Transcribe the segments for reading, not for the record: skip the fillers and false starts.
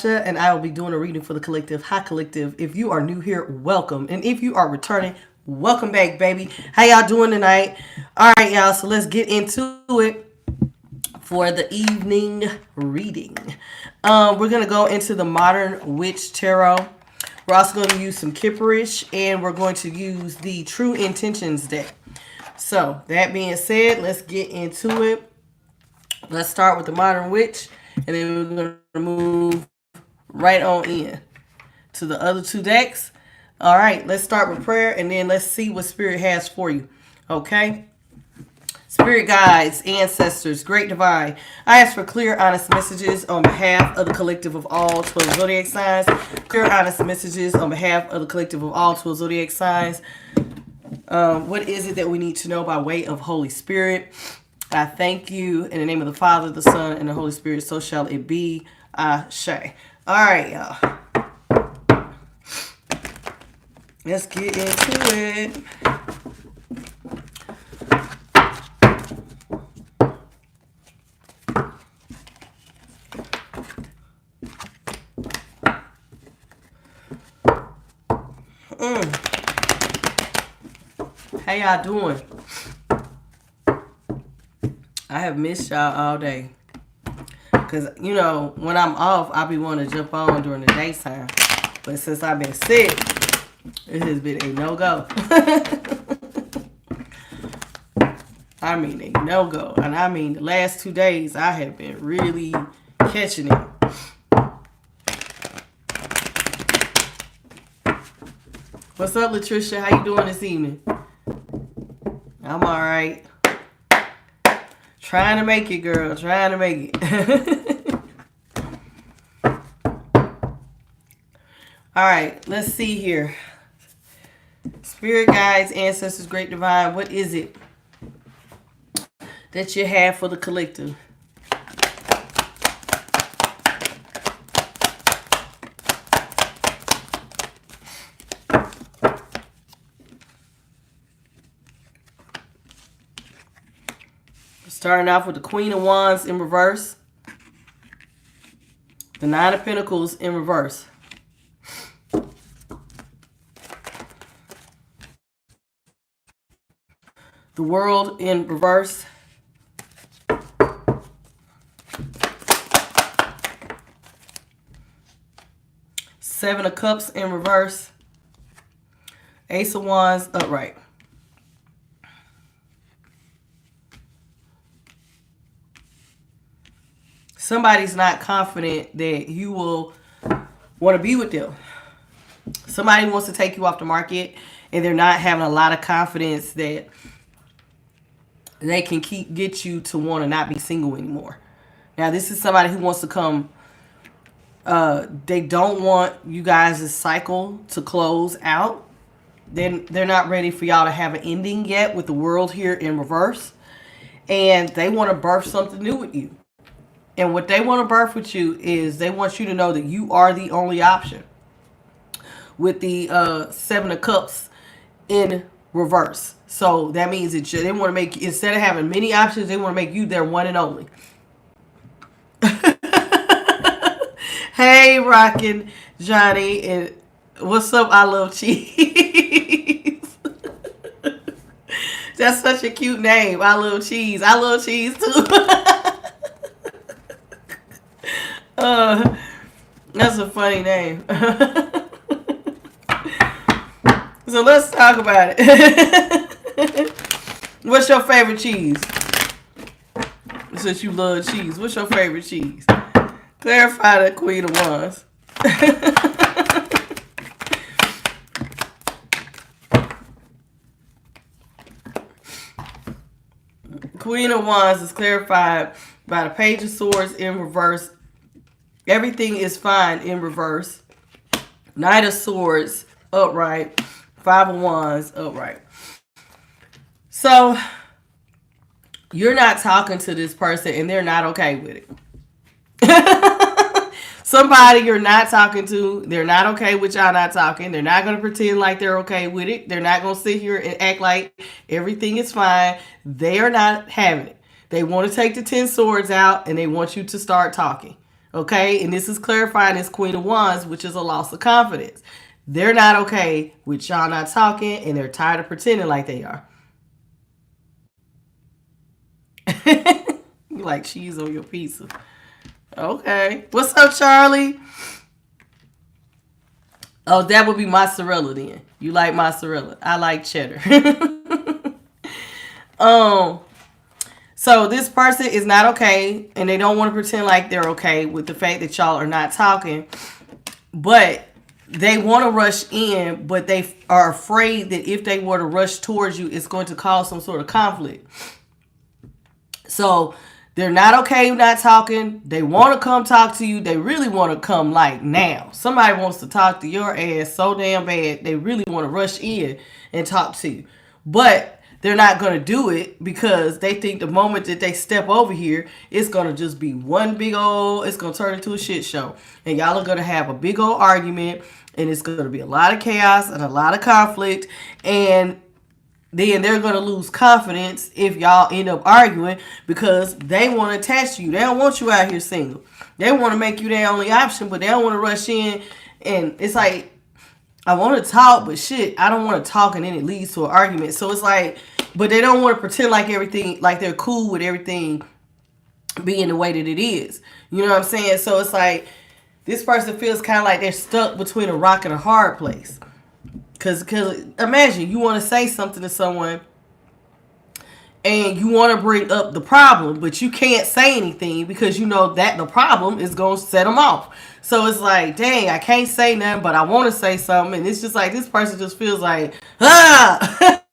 and I will be doing a reading for the collective. Hi, collective. If you are new here, welcome. And if you are returning, welcome back, baby. How y'all doing tonight? All right, y'all. So let's get into it for the evening reading. We're going to go into the Modern Witch Tarot. We're also going to use some Kipperish, and we're going to use the True Intentions deck. So, that being said, let's get into it. Let's start with the Modern Witch, and then we're going to move right on in to the other two decks. All right, let's start with prayer, and then let's see what Spirit has for you. Okay? Spirit guides, ancestors, great divine, I ask for clear, honest messages on behalf of the collective of all 12 zodiac signs. Clear, honest messages on behalf of the collective of all 12 zodiac signs. What is it that we need to know by way of Holy Spirit? I thank you in the name of the Father, the Son, and the Holy Spirit. So shall it be. Ashe. All right, y'all. Let's get into it. How y'all doing? I have missed y'all all day. Because, you know, when I'm off, I be wanting to jump on during the daytime. But since I've been sick, it has been a no-go. I mean a no-go. And I mean the last 2 days, I have been really catching it. What's up, Latricia? How you doing this evening? I'm all right. Trying to make it, girl. Trying to make it. All right. Let's see here. Spirit guides, ancestors, great divine. What is it that you have for the collective? Starting off with the Queen of Wands in reverse. The Nine of Pentacles in reverse. The World in reverse. Seven of Cups in reverse. Ace of Wands upright. Somebody's not confident that you will want to be with them. Somebody wants to take you off the market, and they're not having a lot of confidence that they can get you to want to not be single anymore. Now, this is somebody who wants to come. They don't want you guys' cycle to close out. They're not ready for y'all to have an ending yet with the World here in reverse. And they want to birth something new with you. And what they want to birth with you is they want you to know that you are the only option. With the Seven of Cups in reverse. So that means that they want to make, instead of having many options, they want to make you their one and only. Hey, Rockin' Johnny. And what's up? I love cheese. That's such a cute name. I love cheese. I love cheese too. That's a funny name. So let's talk about it. What's your favorite cheese? Since you love cheese, what's your favorite cheese? Clarify the Queen of Wands. Queen of Wands is clarified by the Page of Swords in reverse. Everything is fine in reverse. Knight of Swords upright. Five of Wands upright. So you're not talking to this person and they're not okay with it. Somebody you're not talking to, they're not okay with y'all not talking. They're not going to pretend like they're okay with it. They're not going to sit here and act like everything is fine. They are not having it. They want to take the 10 swords out and they want you to start talking. Okay, and this is clarifying this Queen of Wands, which is a loss of confidence. They're not okay with y'all not talking, and they're tired of pretending like they are. You like cheese on your pizza. Okay. What's up, Charlie? Oh, that would be mozzarella then. You like mozzarella. I like cheddar. So this person is not okay, and they don't want to pretend like they're okay with the fact that y'all are not talking, but they want to rush in, but they are afraid that if they were to rush towards you, it's going to cause some sort of conflict. So they're not okay with not talking. They want to come talk to you. They really want to come like now. Somebody wants to talk to your ass so damn bad. They really want to rush in and talk to you. But they're not going to do it because they think the moment that they step over here, it's going to just be one big old, it's going to turn into a shit show. And y'all are going to have a big old argument, and it's going to be a lot of chaos and a lot of conflict. And then they're going to lose confidence if y'all end up arguing because they want to attach to you. They don't want you out here single. They want to make you their only option, but they don't want to rush in. And it's like, I want to talk, but shit, I don't want to talk, and then it leads to an argument. So it's like, but they don't want to pretend like everything, like they're cool with everything being the way that it is. You know what I'm saying? So it's like, this person feels kind of like they're stuck between a rock and a hard place. Because imagine you want to say something to someone and you want to bring up the problem, but you can't say anything because you know that the problem is going to set them off. So it's like, dang, I can't say nothing, but I want to say something. And it's just like, this person just feels like, like,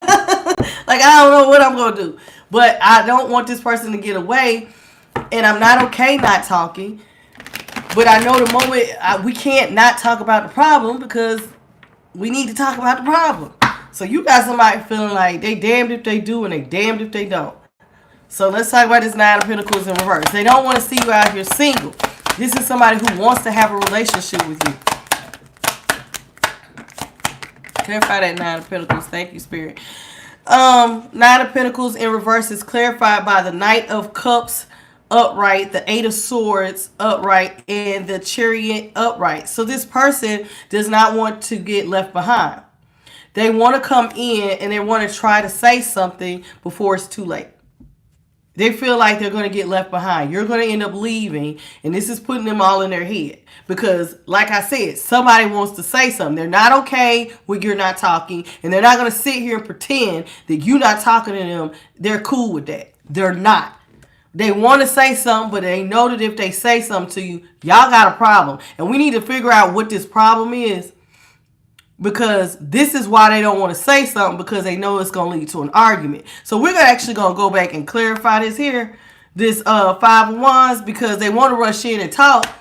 I don't know what I'm going to do. But I don't want this person to get away. And I'm not okay not talking. But I know the moment we can't not talk about the problem because we need to talk about the problem. So you got somebody feeling like they damned if they do and they damned if they don't. So let's talk about this Nine of Pentacles in reverse. They don't want to see you out here single. This is somebody who wants to have a relationship with you. Clarify that Nine of Pentacles. Thank you, Spirit. Nine of Pentacles in reverse is clarified by the Knight of Cups upright, the Eight of Swords upright, and the Chariot upright. So this person does not want to get left behind. They want to come in and they want to try to say something before it's too late. They feel like they're going to get left behind. You're going to end up leaving, and this is putting them all in their head. Because, like I said, somebody wants to say something. They're not okay when you're not talking, and they're not going to sit here and pretend that you're not talking to them. They're cool with that. They're not. They want to say something, but they know that if they say something to you, y'all got a problem. And we need to figure out what this problem is. Because this is why they don't want to say something, because they know it's going to lead to an argument. So we're actually going to go back and clarify this here, this Five of Wands, because they want to rush in and talk,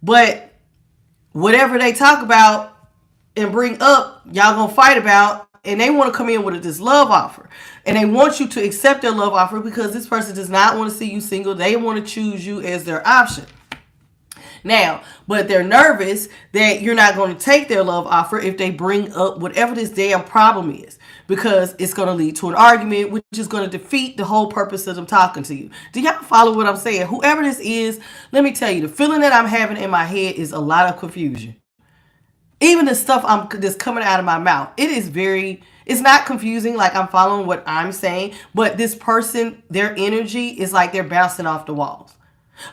but whatever they talk about and bring up, y'all going to fight about, and they want to come in with this love offer. And they want you to accept their love offer because this person does not want to see you single. They want to choose you as their option. Now, but they're nervous that you're not going to take their love offer if they bring up whatever this damn problem is, because it's going to lead to an argument, which is going to defeat the whole purpose of them talking to you. Do y'all follow what I'm saying? Whoever this is, let me tell you, the feeling that I'm having in my head is a lot of confusion. Even the stuff that's coming out of my mouth, it's not confusing, like I'm following what I'm saying, but this person, their energy is like they're bouncing off the walls.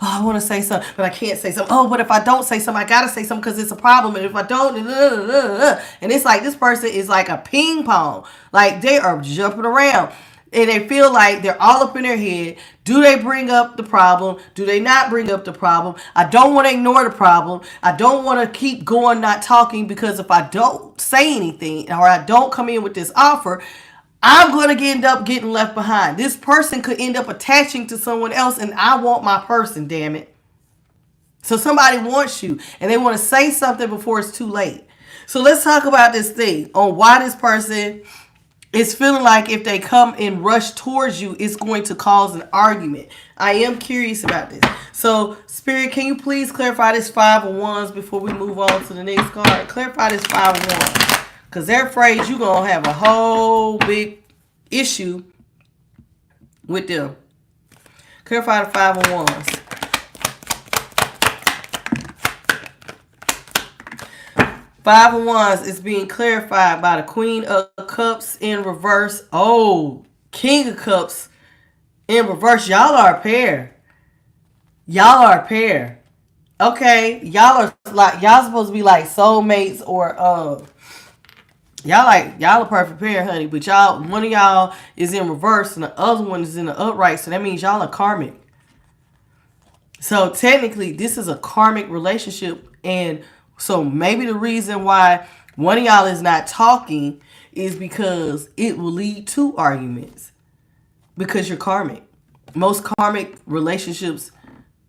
Oh, I want to say something, but I can't say something. Oh, but if I don't say something, I got to say something because it's a problem. And if I don't, and it's like this person is like a ping pong. Like they are jumping around. And they feel like they're all up in their head. Do they bring up the problem? Do they not bring up the problem? I don't want to ignore the problem. I don't want to keep going not talking, because if I don't say anything or I don't come in with this offer, I'm going to end up getting left behind. This person could end up attaching to someone else, and I want my person, damn it. So somebody wants you, and they want to say something before it's too late. So let's talk about this thing on why this person is feeling like if they come and rush towards you, it's going to cause an argument. I am curious about this. So, Spirit, can you please clarify this Five of Wands before we move on to the next card? Clarify this Five of Wands. Because they're afraid you're going to have a whole big issue with them. Clarify the Five of Wands. Five of Wands is being clarified by the Queen of Cups in reverse. Oh, King of Cups in reverse. Y'all are a pair. Y'all are a pair. Okay, y'all supposed to be like soulmates or y'all a perfect pair, honey. But one of y'all is in reverse and the other one is in the upright. So that means y'all are karmic. So technically, this is a karmic relationship, and so maybe the reason why one of y'all is not talking is because it will lead to arguments because you're karmic. Most karmic relationships,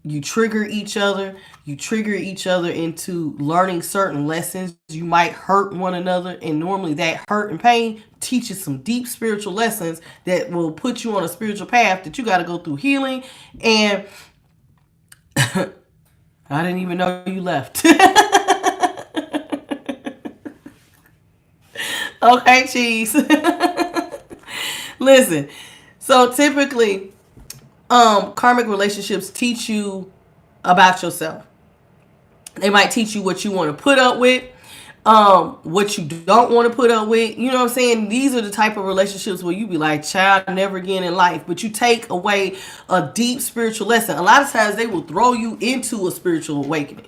you trigger each other into learning certain lessons. You might hurt one another, and normally that hurt and pain teaches some deep spiritual lessons that will put you on a spiritual path that you got to go through healing. And I didn't even know you left. Okay, cheese. Listen, so typically, karmic relationships teach you about yourself. They might teach you what you want to put up with, what you don't want to put up with. You know what I'm saying? These are the type of relationships where you be like, child, never again in life. But you take away a deep spiritual lesson. A lot of times they will throw you into a spiritual awakening.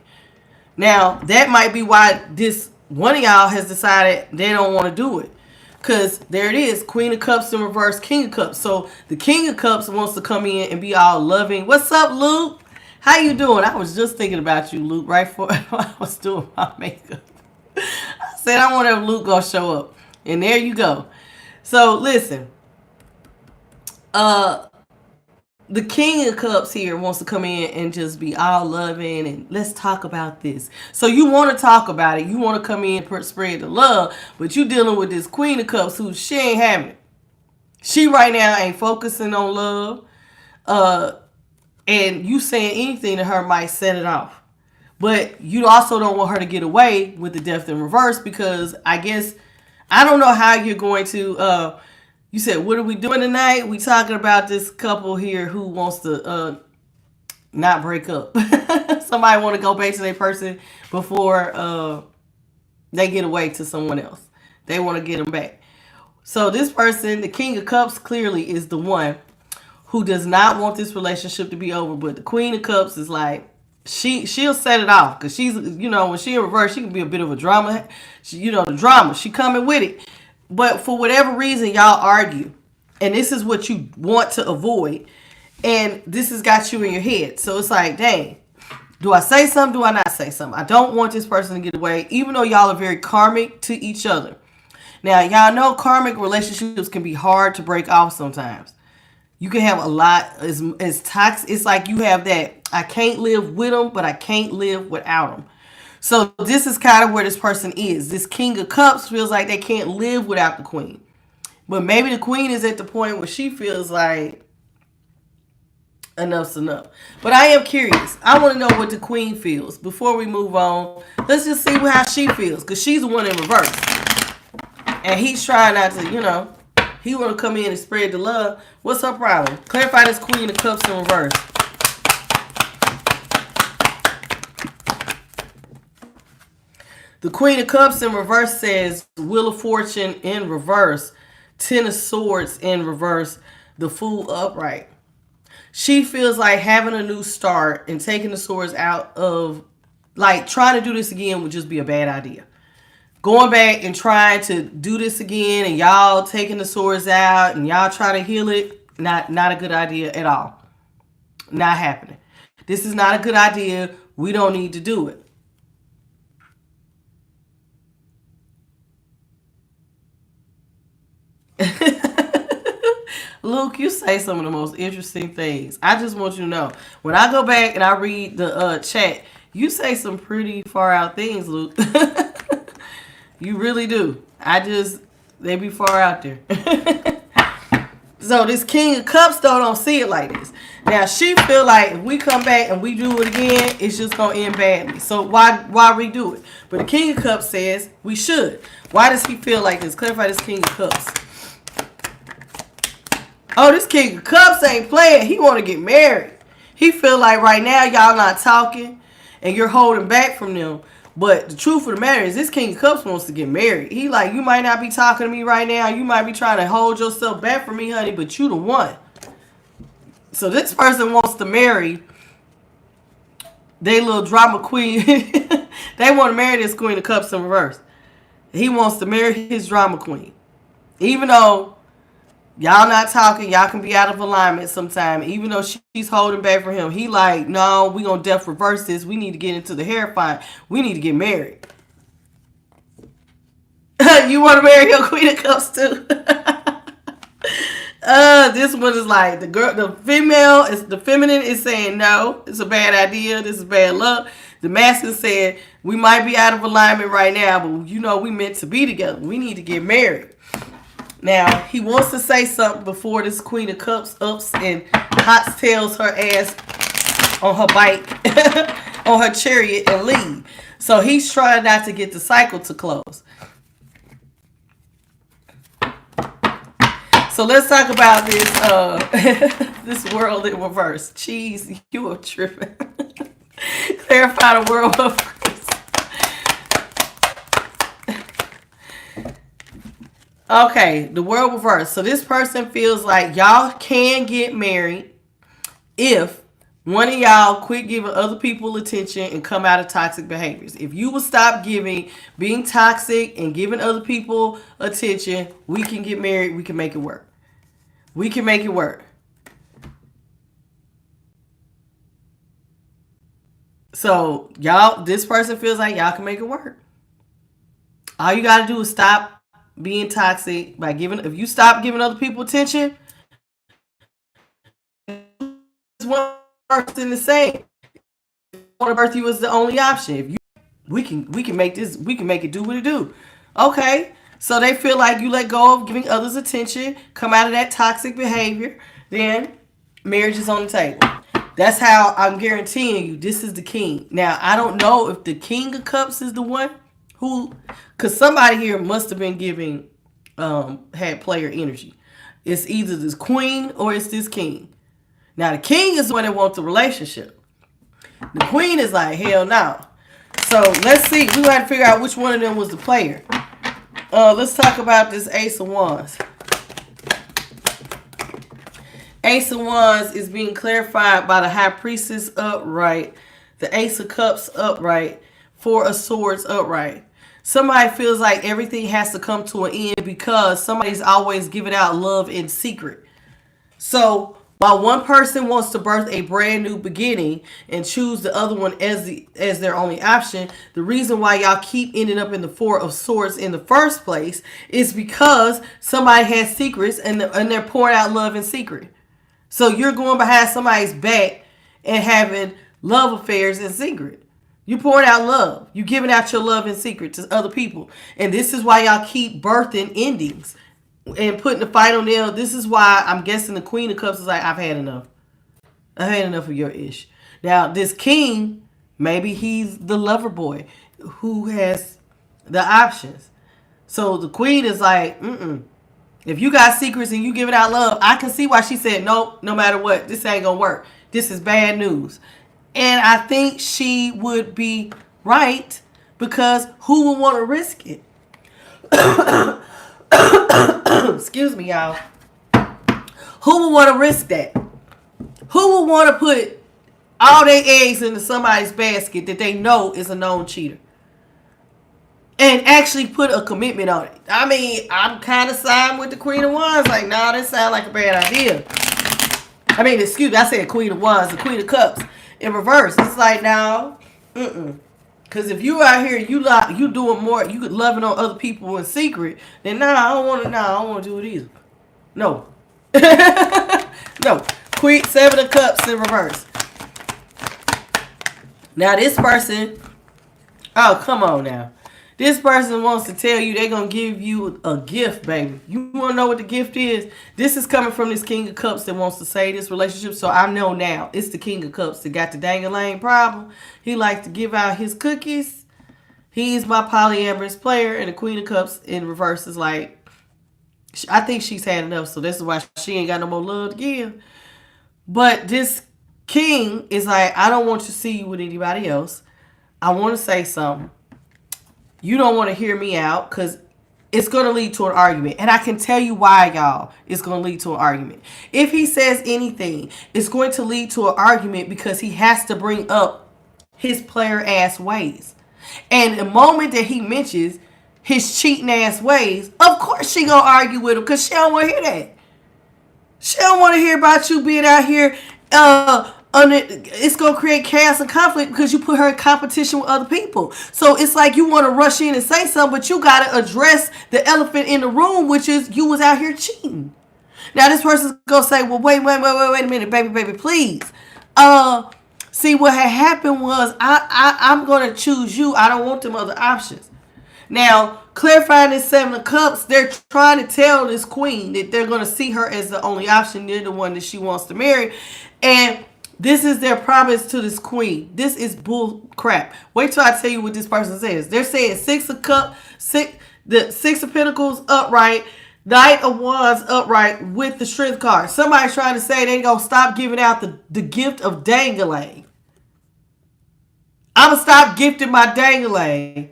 Now, that might be why this one of y'all has decided they don't want to do it. Because there it is, Queen of Cups in reverse, King of Cups. So the King of Cups wants to come in and be all loving. What's up, Luke? How you doing? I was just thinking about you, Luke, right before I was doing my makeup. I said I wonder if Luke gonna show up. And there you go. So listen. The King of Cups here wants to come in and just be all loving and let's talk about this. So you want to talk about it. You want to come in and spread the love. But you dealing with this Queen of Cups who she ain't having it. She right now ain't focusing on love. And you saying anything to her might set it off. But you also don't want her to get away with the death in reverse because I guess, I don't know how you're going to... You said, what are we doing tonight? We talking about this couple here who wants to not break up. Somebody want to go back to their person before they get away to someone else. They want to get them back. So this person, the King of Cups, clearly is the one who does not want this relationship to be over. But the Queen of Cups is like, she'll set it off. Because she's, when she in reverse, she can be a bit of a drama. The drama. She coming with it. But for whatever reason, y'all argue. And this is what you want to avoid. And this has got you in your head. So it's like, dang, do I say something? Do I not say something? I don't want this person to get away, even though y'all are very karmic to each other. Now, y'all know karmic relationships can be hard to break off sometimes. You can have a lot as toxic. It's like you have that, I can't live with them, but I can't live without them. So this is kind of where this person is. This King of Cups feels like they can't live without the Queen. But maybe the Queen is at the point where she feels like enough's enough. But I am curious. I want to know what the Queen feels. Before we move on, let's just see how she feels. Because she's the one in reverse. And he's trying not to, he want to come in and spread the love. What's her problem? Clarify this Queen of Cups in reverse. The Queen of Cups in reverse says Wheel of Fortune in reverse, Ten of Swords in reverse, the Fool upright. She feels like having a new start and taking the swords out of, like, trying to do this again would just be a bad idea. Going back and trying to do this again and y'all taking the swords out and y'all trying to heal it, not a good idea at all. Not happening. This is not a good idea. We don't need to do it. Luke, you say some of the most interesting things. I just want you to know. When I go back and I read the chat, you say some pretty far out things, Luke. You really do. They be far out there. So this King of Cups, though, don't see it like this. Now, she feel like if we come back and we do it again, it's just going to end badly. So why redo it? But the King of Cups says we should. Why does he feel like this? Clarify this King of Cups. Oh, this King of Cups ain't playing. He want to get married. He feel like right now y'all not talking and you're holding back from them. But the truth of the matter is, this King of Cups wants to get married. He like, you might not be talking to me right now. You might be trying to hold yourself back from me, honey, but you the one. So this person wants to marry they little drama queen. They want to marry this Queen of Cups in reverse. He wants to marry his drama queen. Even though y'all not talking, y'all can be out of alignment sometime. Even though she's holding back for him, he like, no, we gonna def reverse this. We need to get into the hair fight. We need to get married. You want to marry your Queen of Cups too? This one is like the girl, the female is the feminine is saying no, it's a bad idea. This is bad luck. The masculine said we might be out of alignment right now, but you know we meant to be together. We need to get married. Now he wants to say something before this Queen of Cups ups and hot tails her ass on her bike, on her chariot and leave. So he's trying not to get the cycle to close. So let's talk about this this world in reverse. Jeez, you are tripping. Clarify the world of reverse. Okay, the world reverse. So this person feels like y'all can get married if one of y'all quit giving other people attention and come out of toxic behaviors. If you will stop being toxic and giving other people attention, we can get married. We can make it work. We can make it work. So y'all, this person feels like y'all can make it work. All you got to do is stop being toxic by if you stop giving other people attention, it's one person the same. One birth you is the only option. If you, we can make this, we can make it do what it do. Okay. So they feel like you let go of giving others attention, come out of that toxic behavior, then marriage is on the table. That's how I'm guaranteeing you this is the king. Now, I don't know if the King of Cups is the one who, because somebody here must have been giving, had player energy. It's either this queen or it's this king. Now, the king is the one that wants the relationship. The queen is like, hell no. So let's see. We got to figure out which one of them was the player. Let's talk about this Ace of Wands. Ace of Wands is being clarified by the High Priestess upright, the Ace of Cups upright, Four of Swords upright. Somebody feels like everything has to come to an end because somebody's always giving out love in secret. So while one person wants to birth a brand new beginning and choose the other one as their only option, the reason why y'all keep ending up in the Four of Swords in the first place is because somebody has secrets and they're pouring out love in secret. So you're going behind somebody's back and having love affairs in secret. You're pouring out love. You're giving out your love in secret to other people. And this is why y'all keep birthing endings and putting the final nail. This is why I'm guessing the Queen of Cups is like, I've had enough. I've had enough of your ish. Now, this king, maybe he's the lover boy who has the options. So the queen is like, if you got secrets and you giving out love, I can see why she said, nope, no matter what, this ain't gonna work. This is bad news. And I think she would be right because who would want to risk it? Excuse me, y'all. Who would want to risk that? Who would want to put all their eggs into somebody's basket that they know is a known cheater? And actually put a commitment on it. I mean, I'm kind of siding with the Queen of Wands. Like, nah, that sounds like a bad idea. I mean, excuse me, I said Queen of Wands, the Queen of Cups. In reverse, it's like, no, because if you out here, you doing more, you could loving on other people in secret, then I don't want to do it either. No. No. Queen, Seven of Cups in reverse. Now this person, oh, come on now. This person wants to tell you they're going to give you a gift, baby. You want to know what the gift is? This is coming from this King of Cups that wants to save this relationship. So I know now it's the King of Cups that got the dang-a-lane problem. He likes to give out his cookies. He's my polyamorous player. And the Queen of Cups in reverse is like, I think she's had enough. So this is why she ain't got no more love to give. But this king is like, I don't want to see you with anybody else. I want to say something. You don't want to hear me out because it's going to lead to an argument. And I can tell you why, y'all, it's going to lead to an argument. If he says anything, it's going to lead to an argument because he has to bring up his player ass ways. And the moment that he mentions his cheating ass ways, of course she going to argue with him because she don't want to hear that. She don't want to hear about you being out here. It's going to create chaos and conflict because you put her in competition with other people. So it's like you want to rush in and say something, but you got to address the elephant in the room, which is you was out here cheating. Now this person's going to say, well, wait a minute, baby, please. See, what had happened was I'm going to choose you. I don't want them other options. Now, clarifying this Seven of Cups, they're trying to tell this queen that they're going to see her as the only option. They're the one that she wants to marry. And this is their promise to this queen. This is bull crap. Wait till I tell you what this person says. They're saying the Six of Pentacles upright, Knight of Wands upright with the Strength card. Somebody's trying to say they going to stop giving out the gift of dangling. I'm going to stop gifting my dangling.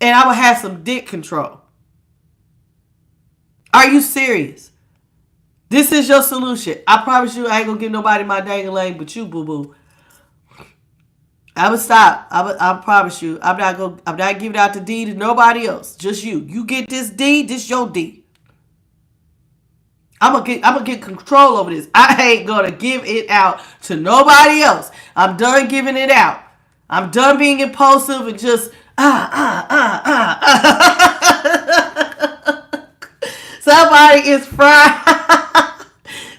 And I will have some dick control. Are you serious? This is your solution. I promise you I ain't going to give nobody my dangling but you, boo-boo. I will stop. I promise you. I'm not giving out the D to nobody else. Just you. You get this D, this your D. I'm gonna get control over this. I ain't gonna give it out to nobody else. I'm done giving it out. I'm done being impulsive and just Somebody is fried.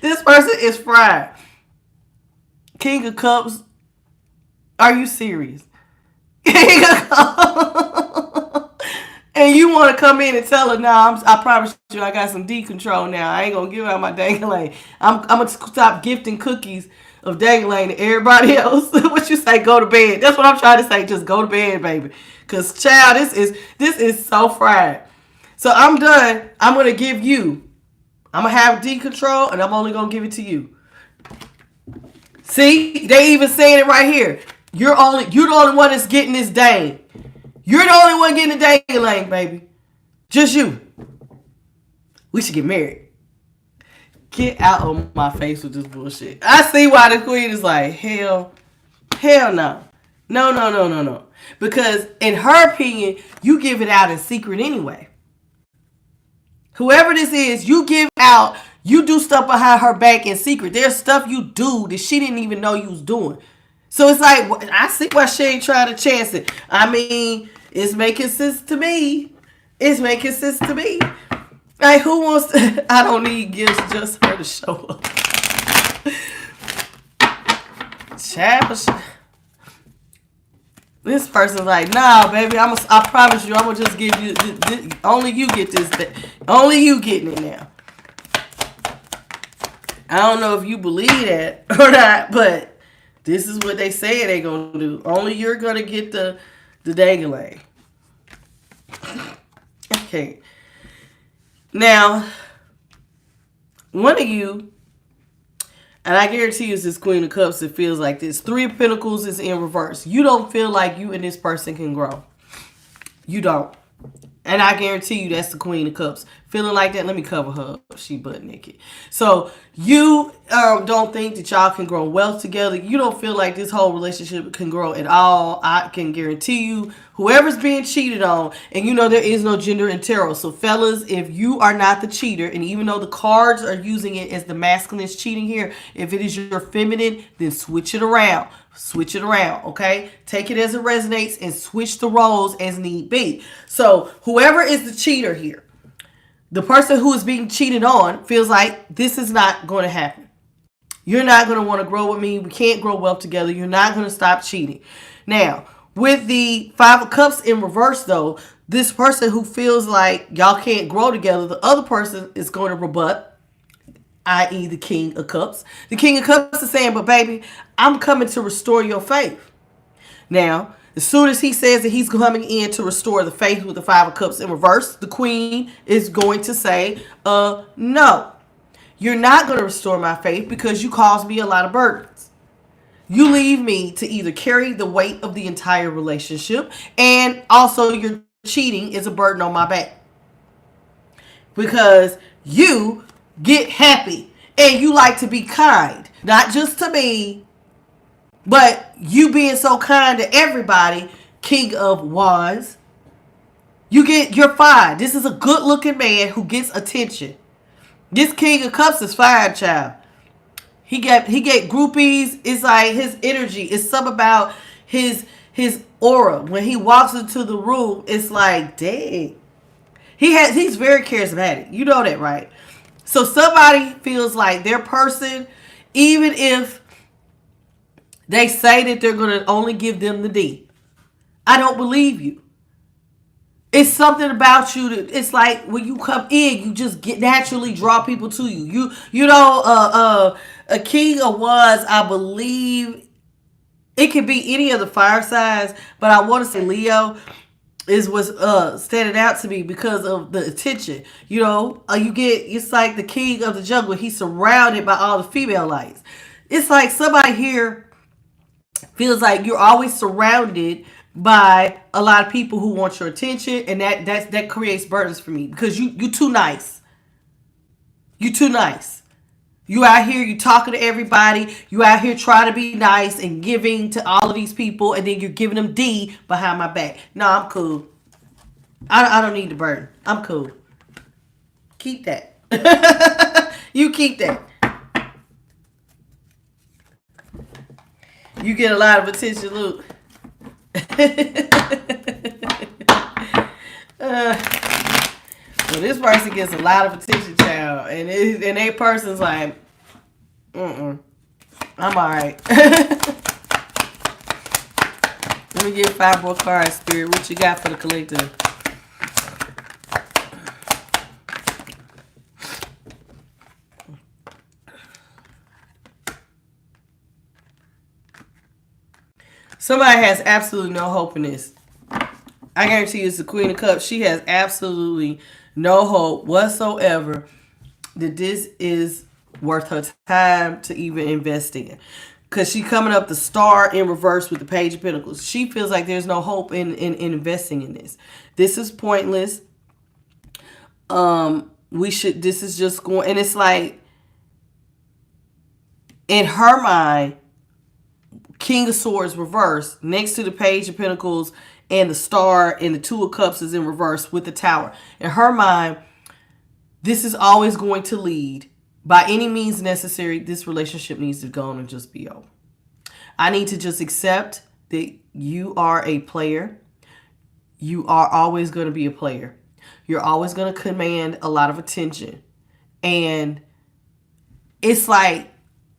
This person is fried. King of Cups. Are you serious? King of Cups. And you want to come in and tell her, nah, I promise you I got some D control now. I ain't going to give out my dangling. I'm going to stop gifting cookies of dangling to everybody else. What you say? Go to bed. That's what I'm trying to say. Just go to bed, baby. Because, child, this is so fried. So I'm done. I'm going to give you. I'm going to have D control, and I'm only going to give it to you. See? They even saying it right here. You're the only one that's getting this dang. You're the only one getting the dang, baby. Just you. We should get married. Get out of my face with this bullshit. I see why the queen is like, hell no. No. Because in her opinion, you give it out in secret anyway. Whoever this is, you give out, you do stuff behind her back in secret. There's stuff you do that she didn't even know you was doing. So it's like, I see why she ain't trying to chance it. I mean, it's making sense to me. Like, who wants to? I don't need gifts, just her to show up. Child. This person's like, nah, baby, I promise you, I'm going to just give you, only you get this. Only you getting it now. I don't know if you believe that or not, but this is what they say they going to do. Only you're going to get the dangling. Okay. Now, one of you, and I guarantee you it's this Queen of Cups that feels like this. Three of Pentacles is in reverse. You don't feel like you and this person can grow. You don't. And I guarantee you that's the Queen of Cups. Feeling like that, let me cover her. She butt naked. So you don't think that y'all can grow well together. You don't feel like this whole relationship can grow at all. I can guarantee you, whoever's being cheated on, and you know there is no gender in tarot. So fellas, if you are not the cheater, and even though the cards are using it as the masculine cheating here, if it is your feminine, then switch it around. Switch it around, okay? Take it as it resonates and switch the roles as need be. So whoever is the cheater here, the person who is being cheated on feels like this is not going to happen. You're not going to want to grow with me. We can't grow well together. You're not going to stop cheating. Now, with the Five of Cups in reverse, though, this person who feels like y'all can't grow together, the other person is going to rebut, i.e. the King of Cups. The King of Cups is saying, but baby, I'm coming to restore your faith. Now, as soon as he says that he's coming in to restore the faith with the Five of Cups in reverse, the Queen is going to say, no, you're not going to restore my faith because you caused me a lot of burdens. You leave me to either carry the weight of the entire relationship, and also you're cheating is a burden on my back. Because you get happy and you like to be kind. Not just to me, but you being so kind to everybody. King of Wands. You're fine. This is a good looking man who gets attention. This King of Cups is fine, child. He get groupies. It's like his energy. It's something about his aura. When he walks into the room, it's like, dang. He's very charismatic. You know that, right? So somebody feels like their person, even if they say that they're going to only give them the D. I don't believe you. It's something about you that it's like when you come in, you just naturally draw people to you. You know, a King of Wands, I believe it could be any of the fire signs, but I want to say Leo is what's standing out to me because of the attention. You know, it's like the king of the jungle. He's surrounded by all the female lights. It's like somebody here feels like you're always surrounded by a lot of people who want your attention, and that creates burdens for me because you too nice. You too nice. You out here, you talking to everybody. You out here trying to be nice and giving to all of these people, and then you're giving them D behind my back. No, I'm cool. I don't need the burden. I'm cool. Keep that. You keep that. You get a lot of attention, Luke. Well, this person gets a lot of attention, child, and that person's like, I'm all right. Let me get 5 more cards, Spirit. What you got for the collective? Somebody has absolutely no hope in this. I guarantee you it's the Queen of Cups. She has absolutely no hope whatsoever that this is worth her time to even invest in. Because she's coming up the Star in reverse with the Page of Pentacles. She feels like there's no hope in investing in this. This is pointless. This is just going, and it's like, in her mind, King of Swords reverse next to the Page of Pentacles and the Star and the Two of Cups is in reverse with the Tower. In her mind, this is always going to lead. By any means necessary, this relationship needs to go on and just be over. I need to just accept that you are a player. You are always going to be a player. You're always going to command a lot of attention. And it's like,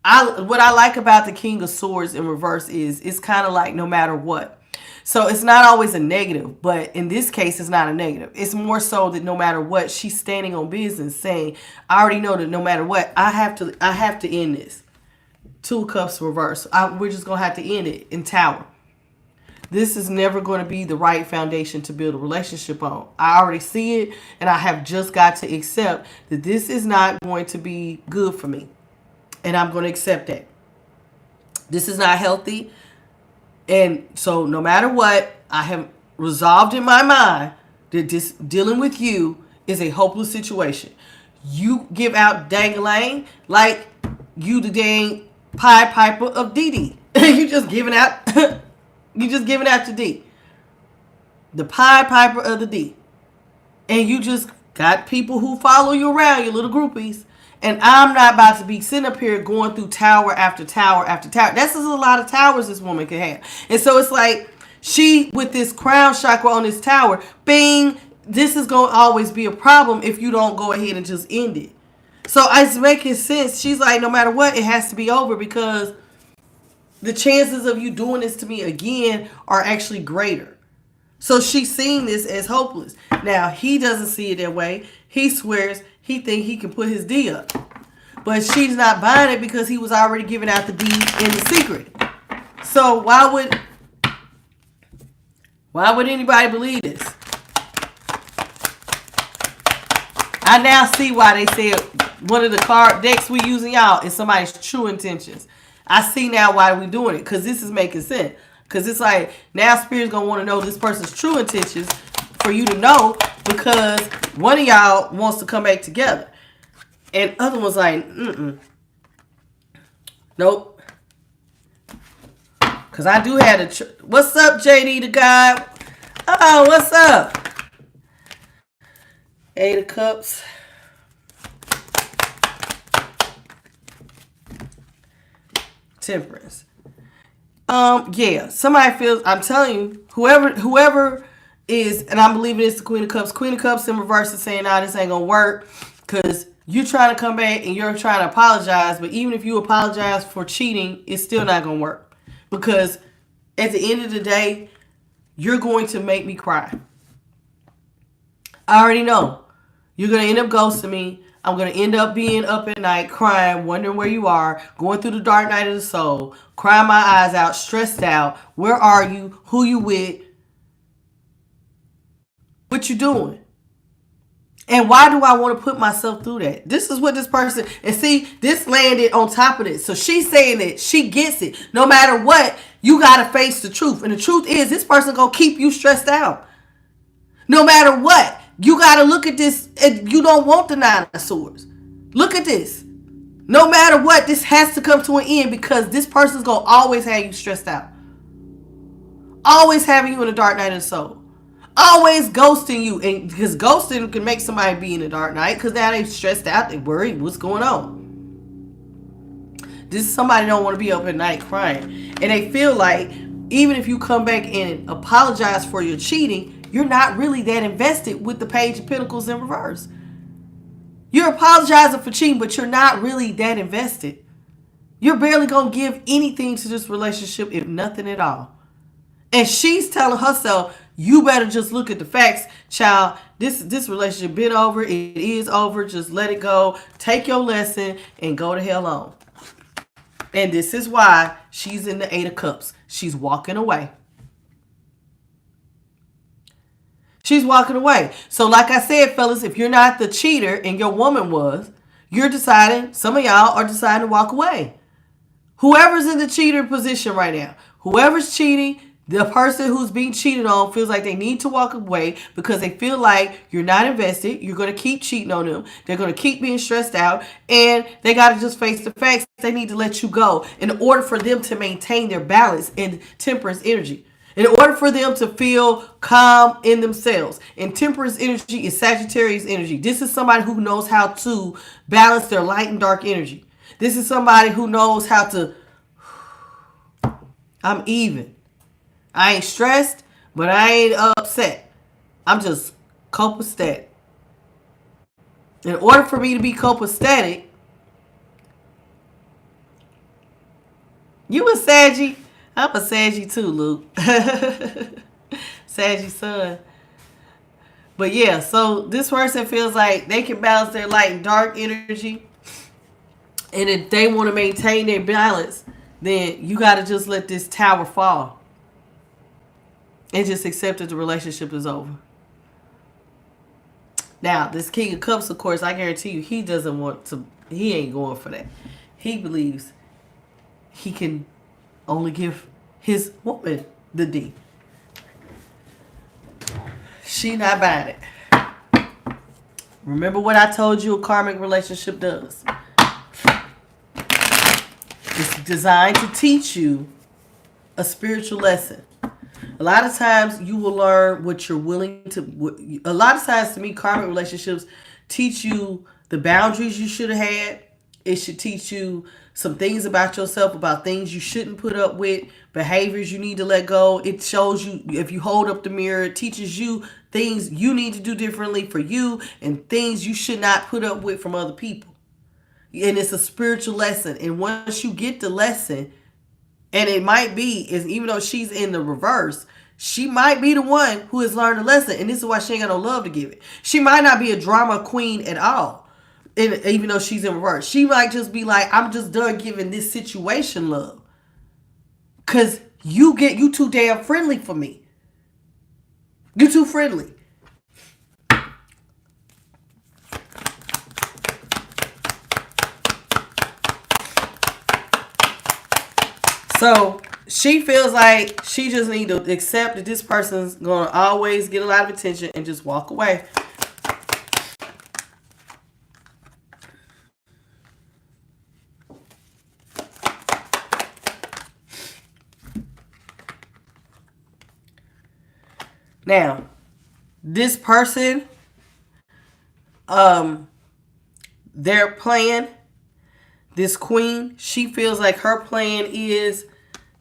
what I like about the King of Swords in reverse is it's kind of like no matter what. So it's not always a negative, but in this case, it's not a negative. It's more so that no matter what, she's standing on business saying, I already know that no matter what, I have to end this. Two of Cups reverse. We're just going to have to end it in Tower. This is never going to be the right foundation to build a relationship on. I already see it, and I have just got to accept that this is not going to be good for me. And I'm going to accept that. This is not healthy. And so no matter what, I have resolved in my mind that this dealing with you is a hopeless situation. You give out dang-a-lang like you the dang Pied Piper of DD. You just giving out the D. The Pied Piper of the D. And you just got people who follow you around, your little groupies. And I'm not about to be sitting up here going through tower after tower after tower. That's just a lot of towers this woman can have. And so it's like she, with this crown chakra on this tower, bing, this is going to always be a problem if you don't go ahead and just end it. So it's making sense. She's like, no matter what, it has to be over because the chances of you doing this to me again are actually greater. So she's seeing this as hopeless. Now, he doesn't see it that way. He swears he think he can put his D up. But she's not buying it because he was already giving out the D in the secret. So why would anybody believe this? I now see why they said one of the card decks we using, y'all, is somebody's true intentions. I see now why we're doing it because this is making sense. Because it's like now Spirit's going to want to know this person's true intentions for you to know because one of y'all wants to come back together. And other one's like, nope. Because I do have the... What's up, JD the God? Oh, what's up? Eight of Cups. Temperance. Yeah. Somebody feels... I'm telling you, whoever is... And I'm believing it's the Queen of Cups. Queen of Cups in reverse is saying, nah, this ain't going to work. Because you're trying to come back and you're trying to apologize. But even if you apologize for cheating, it's still not going to work. Because at the end of the day, you're going to make me cry. I already know. You're going to end up ghosting me. I'm going to end up being up at night, crying, wondering where you are, going through the dark night of the soul, crying my eyes out, stressed out. Where are you? Who you with? What you doing? And why do I want to put myself through that? This is what this person... And see, this landed on top of this. So she's saying that she gets it. No matter what, you got to face the truth. And the truth is, this person going to keep you stressed out. No matter what, you got to look at this. And you don't want the Nine of Swords. Look at this. No matter what, this has to come to an end because this person's going to always have you stressed out. Always having you in the dark night of the soul. Always ghosting you. And because ghosting can make somebody be in the dark night because now they're stressed out. They worried what's going on. This is somebody don't want to be up at night crying. And they feel like even if you come back and apologize for your cheating, you're not really that invested with the Page of Pentacles in reverse. You're apologizing for cheating, but you're not really that invested. You're barely going to give anything to this relationship, if nothing at all. And she's telling herself, you better just look at the facts, child. This relationship been over. It is over. Just let it go. Take your lesson and go to hell on. And this is why she's in the Eight of Cups. She's walking away. She's walking away. So like I said, fellas, if you're not the cheater and your woman was, you're deciding, some of y'all are deciding to walk away. Whoever's in the cheater position right now, whoever's cheating, the person who's being cheated on feels like they need to walk away because they feel like you're not invested. You're going to keep cheating on them. They're going to keep being stressed out. And they got to just face the facts. They need to let you go in order for them to maintain their balance and temperance energy. In order for them to feel calm in themselves. And temperance energy is Sagittarius energy. This is somebody who knows how to balance their light and dark energy. This is somebody who knows how to... I'm even. I ain't stressed, but I ain't upset. I'm just copacetic. In order for me to be copacetic, you a Saggy. I'm a Saggy too, Luke. Saggy son. But yeah, so this person feels like they can balance their light and dark energy. And if they want to maintain their balance, then you got to just let this tower fall. And just accept that the relationship is over. Now, this King of Cups, of course, I guarantee you, he doesn't want to, he ain't going for that. He believes he can only give his woman the D. She not buying it. Remember what I told you a karmic relationship does. It's designed to teach you a spiritual lesson. A lot of times you will learn what you're willing to... A lot of times to me, karmic relationships teach you the boundaries you should have had. It should teach you some things about yourself, about things you shouldn't put up with, behaviors you need to let go. It shows you, if you hold up the mirror, it teaches you things you need to do differently for you and things you should not put up with from other people. And it's a spiritual lesson. And once you get the lesson... And it might be, is even though she's in the reverse, she might be the one who has learned a lesson. And this is why she ain't got no love to give it. She might not be a drama queen at all. And even though she's in reverse. She might just be like, I'm just done giving this situation love. Because you too damn friendly for me. You too friendly. So, She feels like she just need to accept that this person's going to always get a lot of attention and just walk away. Now, this person, their plan, this queen, she feels like her plan is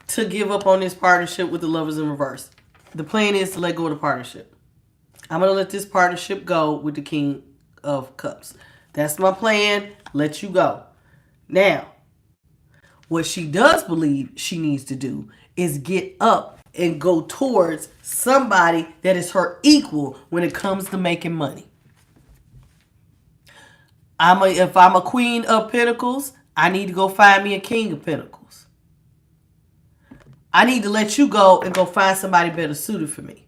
to give up on this partnership with the Lovers in reverse. The plan is to let go of the partnership. I'm going to let this partnership go with the King of Cups. That's my plan. Let you go. Now, what she does believe she needs to do is get up and go towards somebody that is her equal when it comes to making money. If I'm a Queen of Pentacles, I need to go find me a King of Pentacles. I need to let you go and go find somebody better suited for me.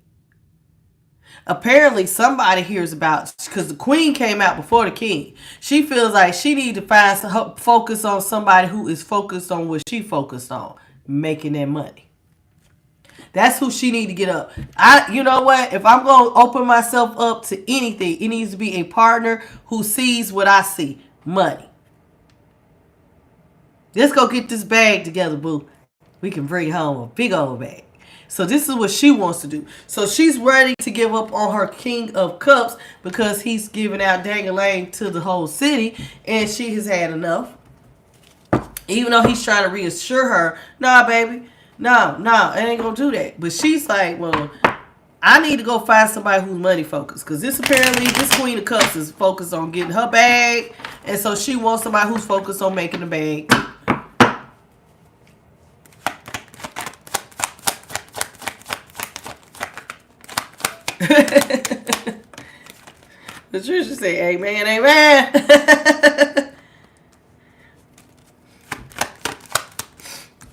Apparently, somebody hears about, because the Queen came out before the King. She feels like she needs to focus on somebody who is focused on what she focused on, making that money. That's who she need to get up. You know what? If I'm going to open myself up to anything, it needs to be a partner who sees what I see. Money. Let's go get this bag together, boo. We can bring home a big old bag. So this is what she wants to do. So she's ready to give up on her King of Cups because he's giving out dang-a-lang to the whole city. And she has had enough. Even though he's trying to reassure her, nah, baby. No, it ain't going to do that. But she's like, well, I need to go find somebody who's money focused. Because this Queen of Cups is focused on getting her bag. And so she wants somebody who's focused on making the bag. Patricia say, amen, amen.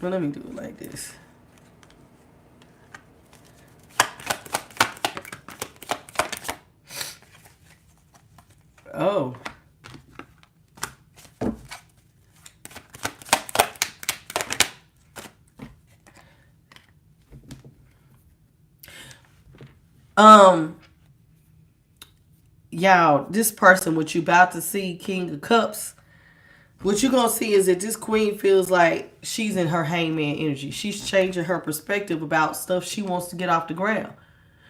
Well, let me do it like this. Oh. Y'all, this person, what you about to see, King of Cups, what you're going to see is that this queen feels like she's in her hangman energy. She's changing her perspective about stuff she wants to get off the ground.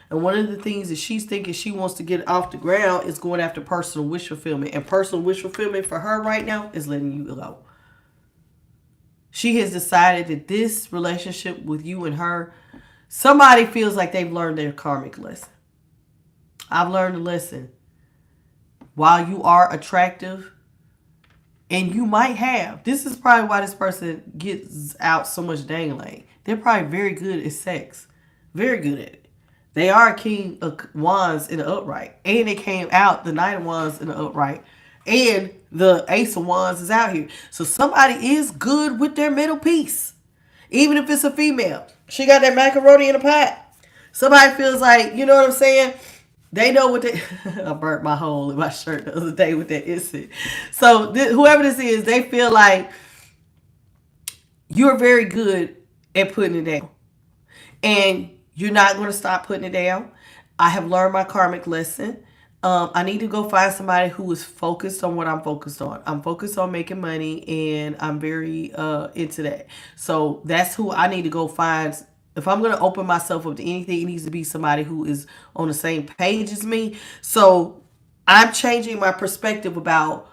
And one of the things that she's thinking she wants to get off the ground is going after personal wish fulfillment. And personal wish fulfillment for her right now is letting you go. She has decided that this relationship with you and her, somebody feels like they've learned their karmic lesson. I've learned a lesson. While you are attractive, and you might have, this is probably why this person gets out so much dangling. They're probably very good at sex. Very good at it. They are a King of Wands in the upright. And they came out the Knight of Wands in the upright. And the Ace of Wands is out here. So somebody is good with their middle piece. Even if it's a female. She got that macaroni in a pot. Somebody feels like, you know what I'm saying? They know what they... I burnt my hole in my shirt the other day with that instant. So whoever this is, they feel like you're very good at putting it down. And you're not going to stop putting it down. I have learned my karmic lesson. I need to go find somebody who is focused on what I'm focused on. I'm focused on making money, and I'm very into that. So that's who I need to go find. If I'm going to open myself up to anything, it needs to be somebody who is on the same page as me. So I'm changing my perspective about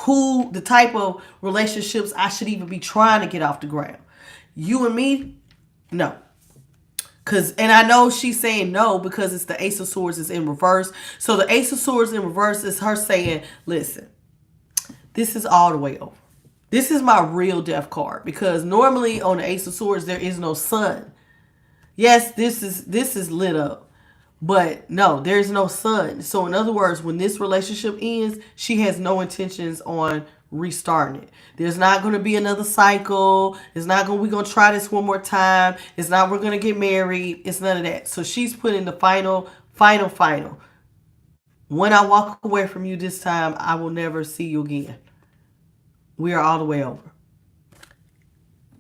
the type of relationships I should even be trying to get off the ground. You and me? No. And I know she's saying no because it's the Ace of Swords is in reverse. So the Ace of Swords in reverse is her saying, listen, this is all the way over. This is my real death card. Because normally on the Ace of Swords, there is no sun. Yes, this is lit up. But no, there's no sun. So in other words, when this relationship ends, she has no intentions on restarting it. There's not going to be another cycle. We're going to try this one more time. It's not, we're going to get married. It's none of that. So she's putting the final. When I walk away from you this time, I will never see you again. We are all the way over.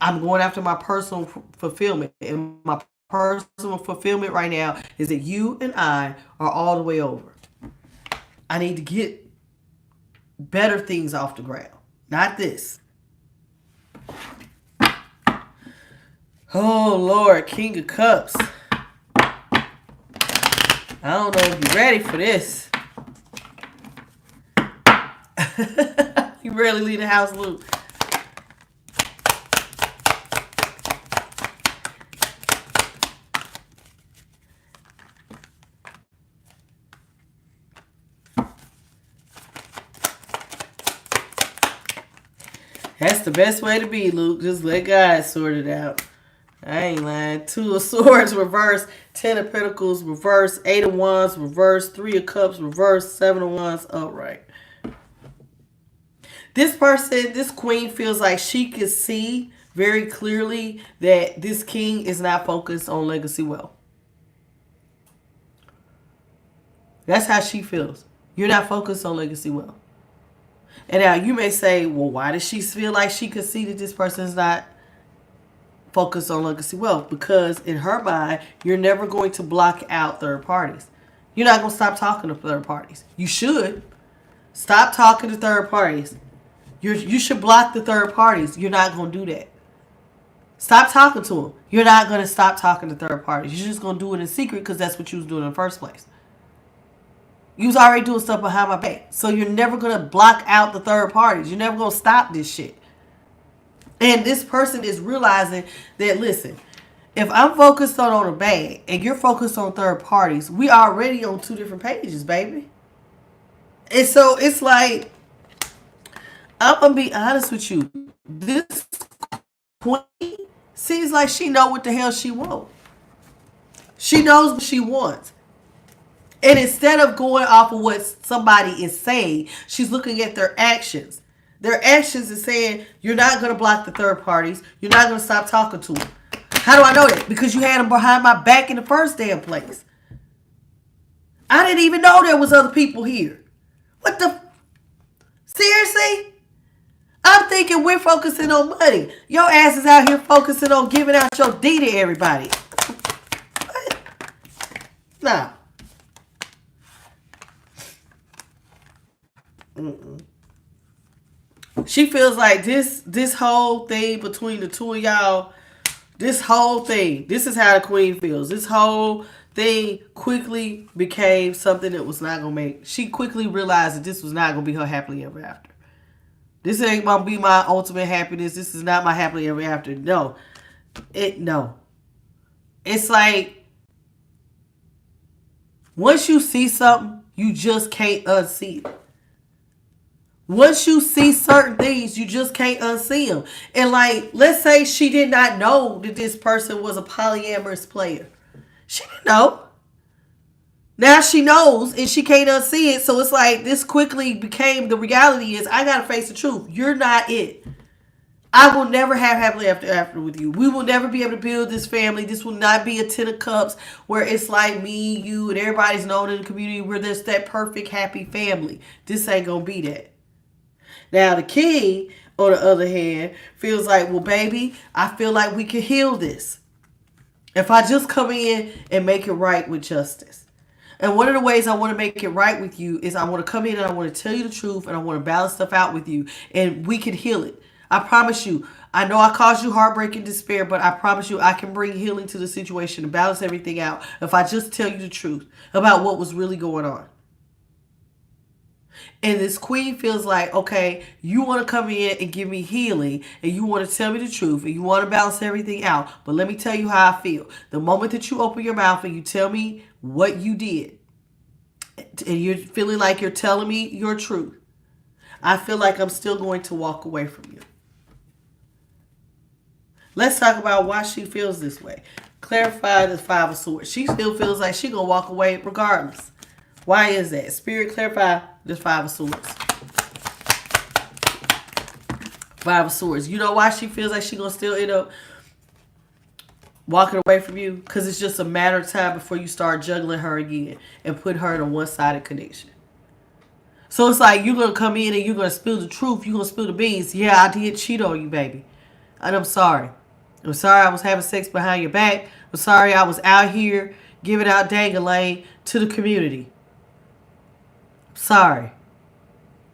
I'm going after my personal fulfillment. And my personal fulfillment right now is that you and I are all the way over. I need to get better things off the ground. Not this. Oh, Lord, King of Cups. I don't know if you're ready for this. You rarely leave the house, Luke. That's the best way to be, Luke. Just let God sort it out. I ain't lying. 2 of Swords, reverse. 10 of Pentacles, reverse. 8 of Wands, reverse. 3 of Cups, reverse. 7 of Wands, upright. This person, this queen, feels like she can see very clearly that this king is not focused on legacy wealth. That's how she feels. You're not focused on legacy wealth. And now you may say, well, why does she feel like she could see that this person is not focused on legacy wealth? Because in her mind, you're never going to block out third parties. You're not going to stop talking to third parties. You should. Stop talking to third parties. You should block the third parties. You're not going to do that. Stop talking to them. You're not going to stop talking to third parties. You're just going to do it in secret because that's what you was doing in the first place. You was already doing stuff behind my back. So you're never going to block out the third parties. You're never going to stop this shit. And this person is realizing that, listen, if I'm focused on a bag and you're focused on third parties, we already on 2 different pages, baby. And so it's like, I'm going to be honest with you. This queen seems like she know what the hell she wants. She knows what she wants. And instead of going off of what somebody is saying, she's looking at their actions. Their actions is saying, you're not going to block the third parties. You're not going to stop talking to them. How do I know that? Because you had them behind my back in the first damn place. I didn't even know there was other people here. What the? Seriously? I'm thinking we're focusing on money. Your ass is out here focusing on giving out your D to everybody. What? Nah. She feels like this whole thing between the two of y'all, this whole thing, this is how the queen feels. This whole thing quickly became something that was not going to make. She quickly realized that this was not going to be her happily ever after. This ain't going to be my ultimate happiness. This is not my happily ever after. No. No. It's like, once you see something, you just can't unsee it. Once you see certain things, you just can't unsee them. And like, let's say she did not know that this person was a polyamorous player. She didn't know. Now she knows and she can't unsee it. So it's like this quickly became, the reality is I got to face the truth. You're not it. I will never have happily after with you. We will never be able to build this family. This will not be a 10 of cups where it's like me, you, and everybody's known in the community where there's that perfect, happy family. This ain't going to be that. Now, the king, on the other hand, feels like, well, baby, I feel like we can heal this if I just come in and make it right with justice. And one of the ways I want to make it right with you is I want to come in and I want to tell you the truth and I want to balance stuff out with you and we can heal it. I promise you. I know I caused you heartbreak and despair, but I promise you I can bring healing to the situation and balance everything out if I just tell you the truth about what was really going on. And this queen feels like, okay, you want to come in and give me healing and you want to tell me the truth and you want to balance everything out. But let me tell you how I feel. The moment that you open your mouth and you tell me what you did and you're feeling like you're telling me your truth, I feel like I'm still going to walk away from you. Let's talk about why she feels this way. Clarify the 5 of Swords. She still feels like she's going to walk away regardless. Why is that? Spirit, clarify the 5 of Swords. 5 of Swords. You know why she feels like she's going to still end up walking away from you? Because it's just a matter of time before you start juggling her again and put her in a one-sided connection. So it's like you're going to come in and you're going to spill the truth. You're going to spill the beans. Yeah, I did cheat on you, baby. And I'm sorry. I'm sorry I was having sex behind your back. I'm sorry I was out here giving out dang-a-lane to the community. Sorry.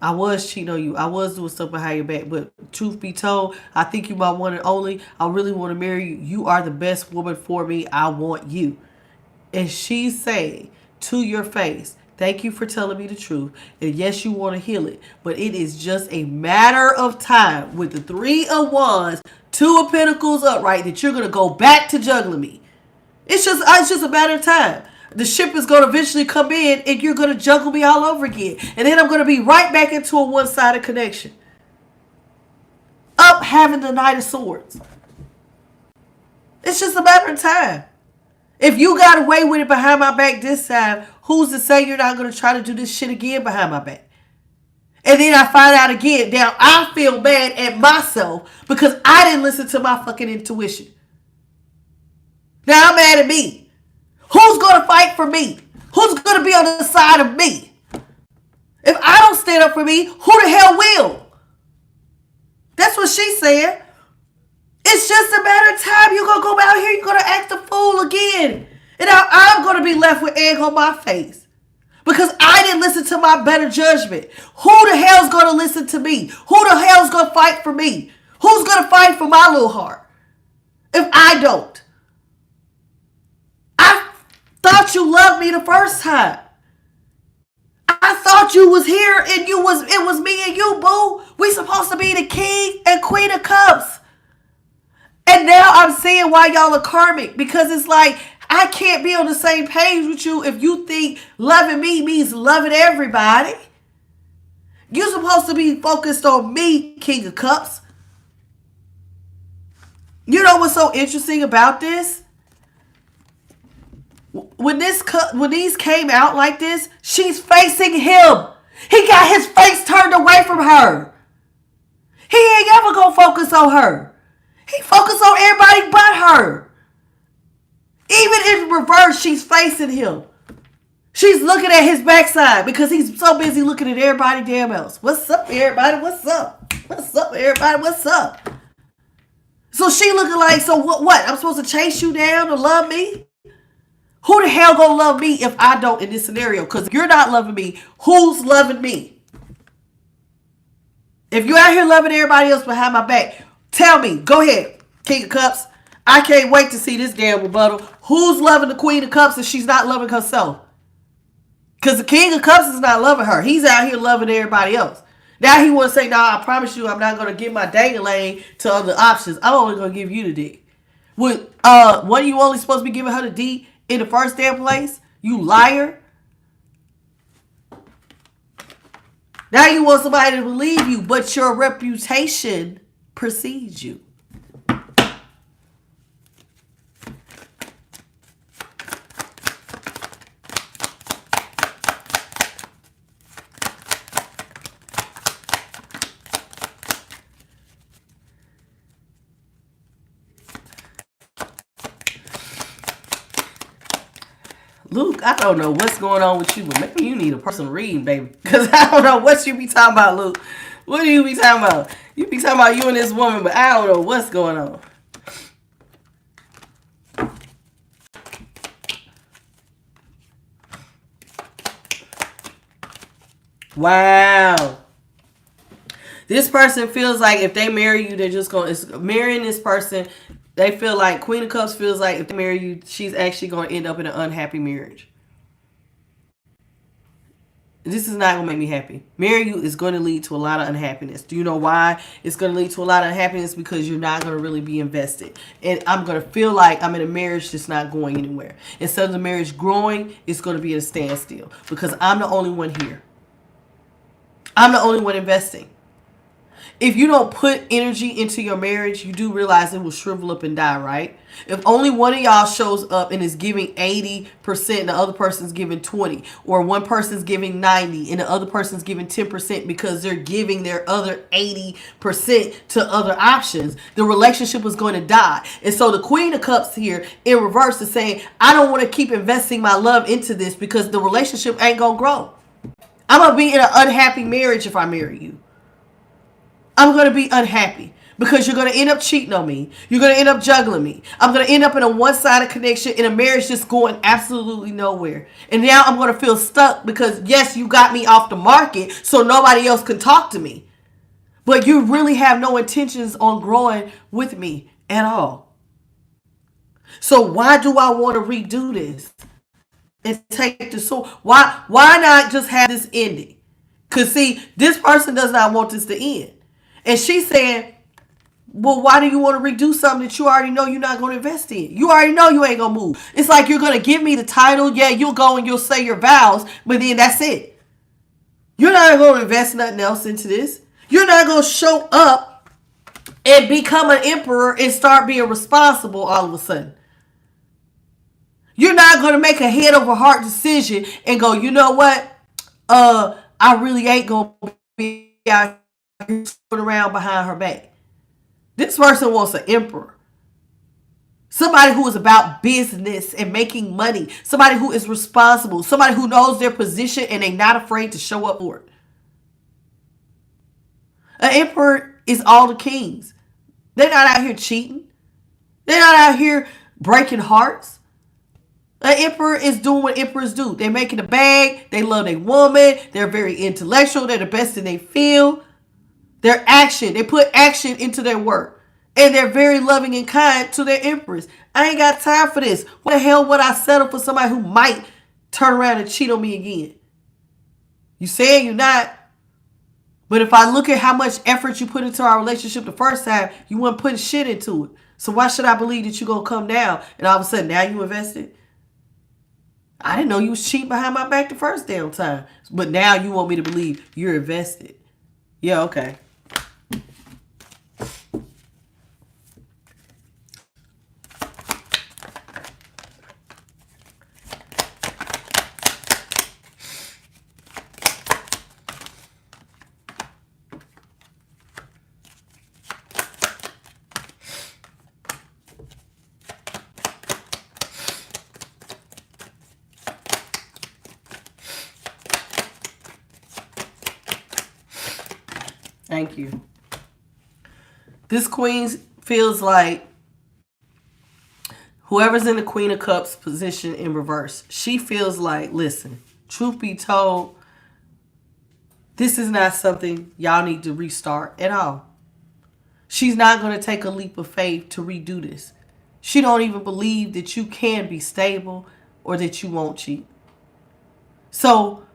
I was cheating on you. I was doing stuff behind your back. But truth be told, I think you my one and only. I really want to marry you. You are the best woman for me. I want you. And she's saying to your face, thank you for telling me the truth. And yes, you want to heal it. But it is just a matter of time with the 3 of Wands, 2 of Pentacles upright that you're going to go back to juggling me. It's just a matter of time. The ship is going to eventually come in and you're going to juggle me all over again. And then I'm going to be right back into a one-sided connection. Up having the Knight of Swords. It's just a matter of time. If you got away with it behind my back this time, who's to say you're not going to try to do this shit again behind my back? And then I find out again. Now I feel bad at myself because I didn't listen to my fucking intuition. Now I'm mad at me. Who's going to fight for me? Who's going to be on the side of me? If I don't stand up for me, who the hell will? That's what she's saying. It's just a matter of time. You're going to go out here, you're going to act a fool again. And I'm going to be left with egg on my face. Because I didn't listen to my better judgment. Who the hell's going to listen to me? Who the hell's going to fight for me? Who's going to fight for my little heart? If I don't. Thought you loved me the first time. I thought you was here and it was me and you, boo. We supposed to be the king and queen of cups. And now I'm seeing why y'all are karmic. Because it's like, I can't be on the same page with you if you think loving me means loving everybody. You're supposed to be focused on me, king of cups. You know what's so interesting about this? When these came out like this, she's facing him. He got his face turned away from her. He ain't ever gonna focus on her. He focused on everybody but her. Even in reverse, she's facing him. She's looking at his backside because he's so busy looking at everybody damn else. What's up, everybody? What's up? What's up, everybody? What's up? So she looking like, so what? I'm supposed to chase you down to love me? Who the hell gonna love me if I don't in this scenario? Because if you're not loving me, who's loving me? If you're out here loving everybody else behind my back, tell me. Go ahead, King of Cups. I can't wait to see this damn rebuttal. Who's loving the Queen of Cups if she's not loving herself? Because the King of Cups is not loving her. He's out here loving everybody else. Now he want to say, nah, I promise you I'm not going to give my dang-a-lane to other options. I'm only going to give you the D. What are you only supposed to be giving her the D in the first damn place? You liar. Now you want somebody to believe you, but your reputation precedes you. Luke, I don't know what's going on with you, but maybe you need a personal reading, baby. Because I don't know what you be talking about, Luke. What do you be talking about? You be talking about you and this woman, but I don't know what's going on. Wow. This person feels like if they marry you, they're just going to... Marrying this person... They feel like Queen of Cups feels like if they marry you, she's actually going to end up in an unhappy marriage. This is not going to make me happy. Marrying you is going to lead to a lot of unhappiness. Do you know why? It's going to lead to a lot of unhappiness because you're not going to really be invested. And I'm going to feel like I'm in a marriage that's not going anywhere. Instead of the marriage growing, it's going to be at a standstill because I'm the only one here. I'm the only one investing. If you don't put energy into your marriage, you do realize it will shrivel up and die, right? If only one of y'all shows up and is giving 80% and the other person's giving 20, or one person's giving 90 and the other person's giving 10% because they're giving their other 80% to other options, the relationship is going to die. And so the Queen of Cups here in reverse is saying, I don't want to keep investing my love into this because the relationship ain't going to grow. I'm going to be in an unhappy marriage if I marry you. I'm going to be unhappy Because you're going to end up cheating on me. You're going to end up juggling me. I'm going to end up in a one-sided connection, in a marriage just going absolutely nowhere. And now I'm going to feel stuck because, yes, you got me off the market so nobody else can talk to me. But you really have no intentions on growing with me at all. So why do I want to redo this and take the soul? Why not just have this ending? Because, see, this person does not want this to end. And she's saying, well, why do you want to redo something that you already know you're not going to invest in? You already know you ain't going to move. It's like you're going to give me the title. Yeah, you'll go and you'll say your vows, but then that's it. You're not going to invest nothing else into this. You're not going to show up and become an emperor and start being responsible all of a sudden. You're not going to make a head over heart decision and go, you know what? I really ain't going to be out here around behind her back. This person wants an emperor. Somebody who is about business and making money. Somebody who is responsible. Somebody who knows their position and they're not afraid to show up for it. An emperor is all the kings. They're not out here cheating. They're not out here breaking hearts. An emperor is doing what emperors do. They're making a bag. They love their woman. They're very intellectual. They're the best in their field. Their action. They put action into their work. And they're very loving and kind to their empress. I ain't got time for this. What the hell would I settle for somebody who might turn around and cheat on me again? You saying you're not. But if I look at how much effort you put into our relationship the first time, you weren't putting shit into it. So why should I believe that you're going to come down and all of a sudden now you invested? I didn't know you was cheating behind my back the first damn time. But now you want me to believe you're invested. Yeah, okay. Thank you. This queen feels like whoever's in the Queen of Cups position in reverse, she feels like, listen, truth be told, this is not something y'all need to restart at all. She's not going to take a leap of faith to redo this. She don't even believe that you can be stable or that you won't cheat. So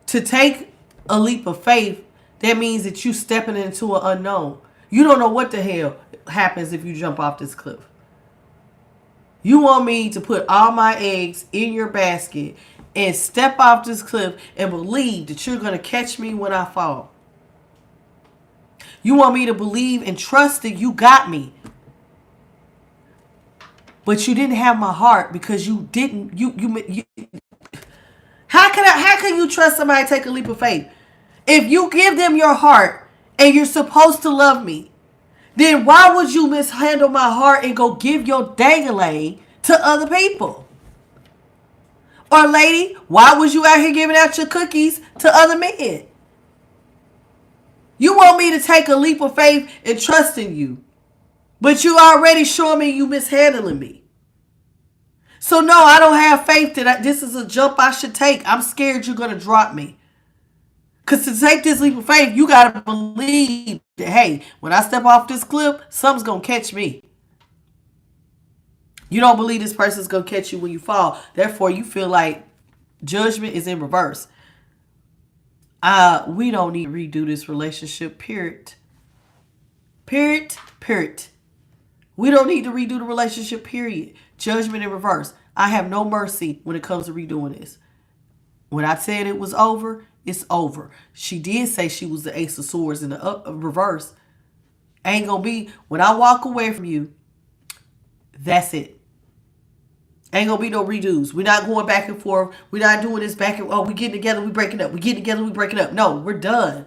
to take a leap of faith, that means that you stepping into an unknown. You don't know what the hell happens if you jump off this cliff. You want me to put all my eggs in your basket and step off this cliff and believe that you're going to catch me when I fall. You want me to believe and trust that you got me. But you didn't have my heart because you didn't. How can you trust somebody to take a leap of faith? If you give them your heart and you're supposed to love me, then why would you mishandle my heart and go give your dangling to other people? Or lady, why was you out here giving out your cookies to other men? You want me to take a leap of faith and trust in you, but you already showing me you mishandling me. So no, I don't have faith that this is a jump I should take. I'm scared you're going to drop me. Because to take this leap of faith, you got to believe that, hey, when I step off this cliff, something's going to catch me. You don't believe this person's going to catch you when you fall. Therefore, you feel like judgment is in reverse. We don't need to redo this relationship, period. Period. We don't need to redo the relationship, period. Judgment in reverse. I have no mercy when it comes to redoing this. When I said it was over, it's over. She did say she was the Ace of Swords in the reverse. Ain't gonna be, when I walk away from you, that's it. Ain't gonna be no redos. We're not going back and forth. We're not doing this back and, we getting together, we breaking up. We getting together, we breaking up. No, we're done.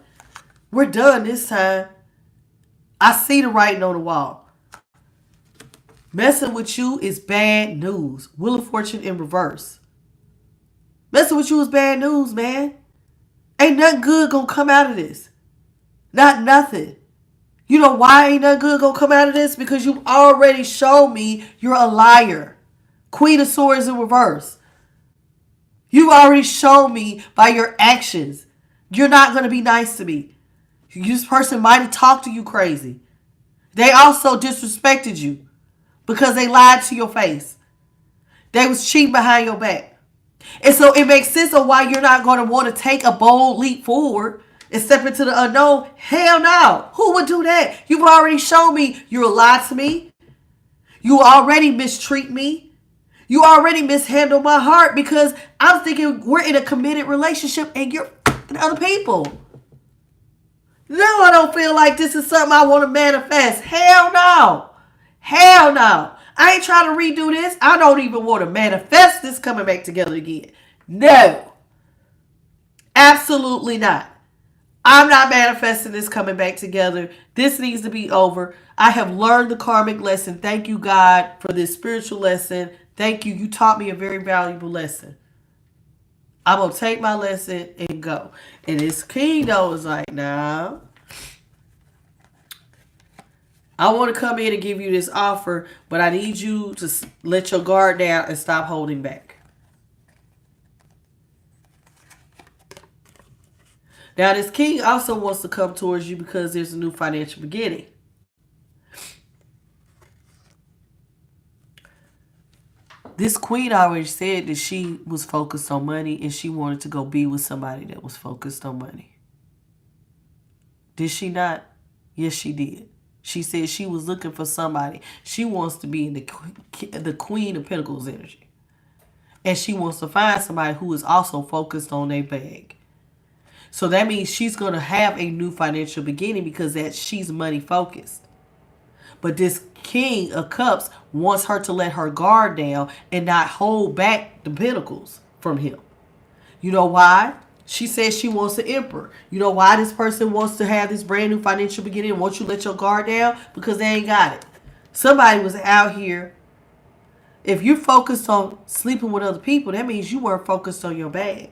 We're done this time. I see the writing on the wall. Messing with you is bad news. Wheel of Fortune in reverse. Messing with you is bad news, man. Ain't nothing good gonna come out of this. Not nothing. You know why ain't nothing good gonna come out of this? Because you've already shown me you're a liar. Queen of Swords in reverse. You've already shown me by your actions you're not gonna be nice to me. This person might have talked to you crazy. They also disrespected you because they lied to your face. They was cheating behind your back. And so it makes sense of why you're not going to want to take a bold leap forward and step into the unknown. Hell no. Who would do that? You've already shown me you'll lie to me. You already mistreat me. You already mishandle my heart because I'm thinking we're in a committed relationship and you're fucking other people. No, I don't feel like this is something I want to manifest. Hell no. Hell no. I ain't trying to redo this. I don't even want to manifest this coming back together again. No. Absolutely not. I'm not manifesting this coming back together. This needs to be over. I have learned the karmic lesson. Thank you, God, for this spiritual lesson. Thank you. You taught me a very valuable lesson. I'm going to take my lesson and go. And this king, though, is like, nah. I want to come in and give you this offer, but I need you to let your guard down and stop holding back. Now, this king also wants to come towards you because there's a new financial beginning. This queen already said that she was focused on money and she wanted to go be with somebody that was focused on money. Did she not? Yes, she did. She said she was looking for somebody. She wants to be in the Queen of Pentacles energy. And she wants to find somebody who is also focused on their bag. So that means she's going to have a new financial beginning because she's money focused. But this King of Cups wants her to let her guard down and not hold back the pentacles from him. You know why? She says she wants an emperor. You know why this person wants to have this brand new financial beginning? Won't you let your guard down? Because they ain't got it. Somebody was out here. If you're focused on sleeping with other people, that means you weren't focused on your bag.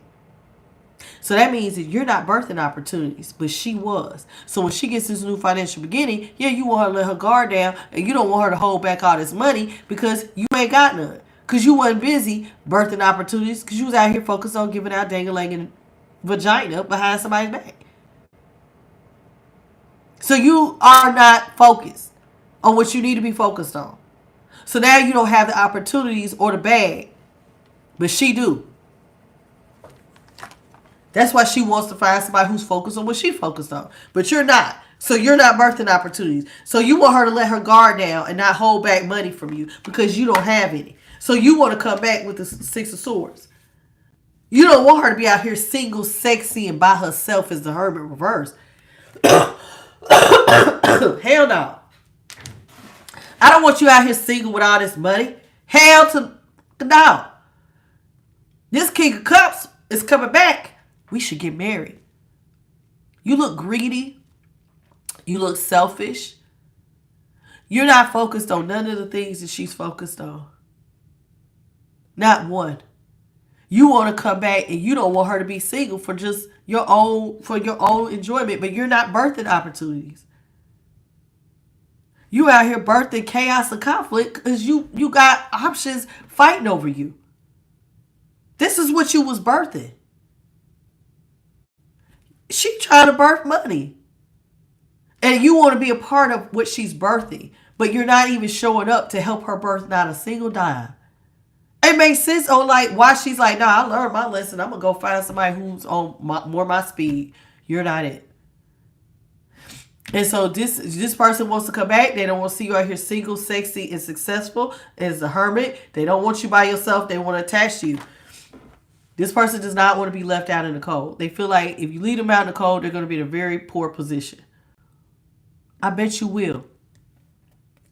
So that means that you're not birthing opportunities, but she was. So when she gets this new financial beginning, yeah, you want her to let her guard down, and you don't want her to hold back all this money because you ain't got none. Because you wasn't busy birthing opportunities because you was out here focused on giving out dang-a-lang and vagina behind somebody's back. So you are not focused on what you need to be focused on. So now you don't have the opportunities or the bag, but she do. That's why she wants to find somebody who's focused on what she focused on. But you're not. So you're not birthing opportunities. So you want her to let her guard down and not hold back money from you because you don't have any. So you want to come back with the Six of Swords. You don't want her to be out here single, sexy, and by herself as the Hermit reverse. Hell no. I don't want you out here single with all this money. Hell to no. This King of Cups is coming back. We should get married. You look greedy. You look selfish. You're not focused on none of the things that she's focused on. Not one. You want to come back and you don't want her to be single for just your own enjoyment, but you're not birthing opportunities. You out here birthing chaos and conflict because you got options fighting over you. This is what you was birthing. She trying to birth money. And you want to be a part of what she's birthing, but you're not even showing up to help her birth not a single dime. It makes sense on like why she's like, nah, I learned my lesson. I'm gonna go find somebody who's on more my speed. You're not it. And so this person wants to come back. They don't want to see you out here single, sexy, and successful as a hermit. They don't want you by yourself. They want to attach to you. This person does not want to be left out in the cold. They feel like if you leave them out in the cold, they're going to be in a very poor position. I bet you will.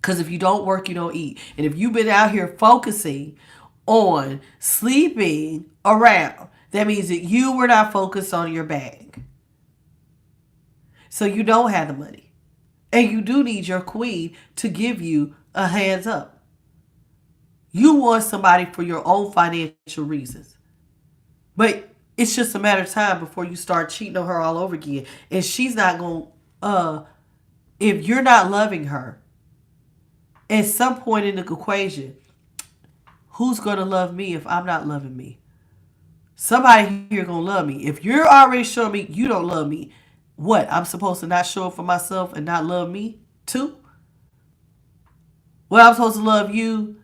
Because if you don't work, you don't eat. And if you've been out here focusing on sleeping around, that means that you were not focused on your bag. So you don't have the money. And you do need your queen to give you a hands up. You want somebody for your own financial reasons. But it's just a matter of time before you start cheating on her all over again. And she's not going to if you're not loving her, at some point in the equation, who's going to love me if I'm not loving me? Somebody here going to love me. If you're already showing me you don't love me, what? I'm supposed to not show up for myself and not love me too? Well, I'm supposed to love you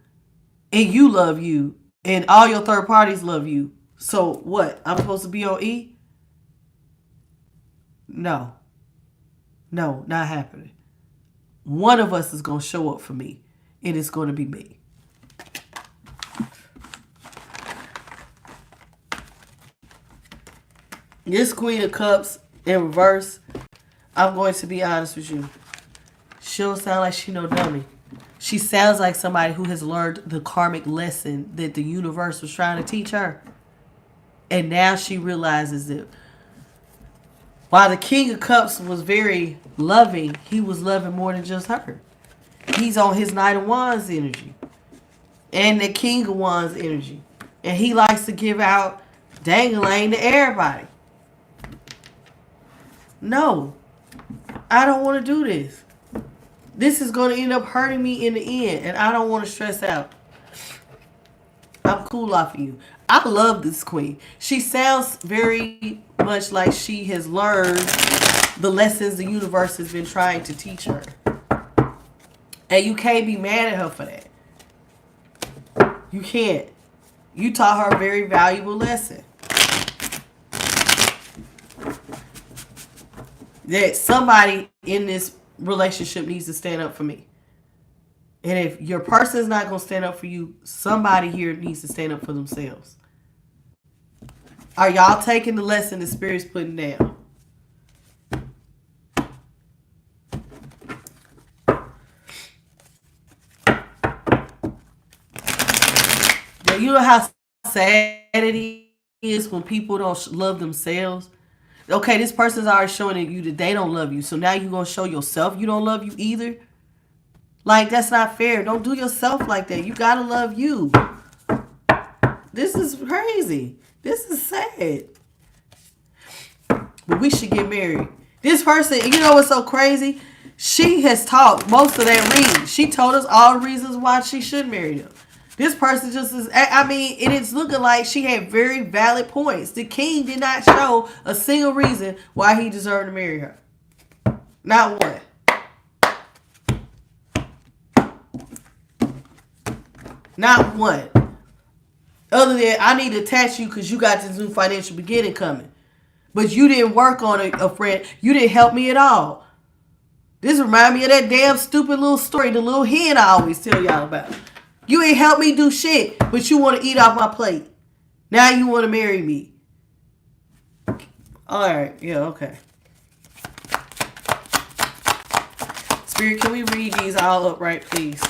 and you love you and all your third parties love you. So what? I'm supposed to be on E? No. No, not happening. One of us is going to show up for me, and it's going to be me. This Queen of Cups in reverse, I'm going to be honest with you. She don't sound like she no dummy. She sounds like somebody who has learned the karmic lesson that the universe was trying to teach her. And now she realizes that while the King of Cups was very loving, he was loving more than just her. He's on his Knight of Wands energy and the King of Wands energy. And he likes to give out dangling to everybody. No, I don't want to do this. This is going to end up hurting me in the end, and I don't want to stress out. I'm cool off of you. I love this queen. She sounds very much like she has learned the lessons the universe has been trying to teach her. And you can't be mad at her for that. You can't. You taught her a very valuable lesson. That somebody in this relationship needs to stand up for me. And if your person is not going to stand up for you, somebody here needs to stand up for themselves. Are y'all taking the lesson the Spirit's putting down? Now, you know how sad it is when people don't love themselves? Okay, this person's already showing you that they don't love you. So now you're going to show yourself you don't love you either? Like, that's not fair. Don't do yourself like that. You got to love you. This is crazy. This is sad. But we should get married. This person, you know what's so crazy? She has talked most of that reading. She told us all the reasons why she should marry them. This person just is, I mean, it is looking like she had very valid points. The king did not show a single reason why he deserved to marry her. Not one. Not one. Other than, I need to attach you because you got this new financial beginning coming. But you didn't work on a friend. You didn't help me at all. This reminds me of that damn stupid little story, the little hen I always tell y'all about. You ain't helped me do shit, but you want to eat off my plate. Now you want to marry me. All right. Yeah, okay. Spirit, can we read these all upright, please?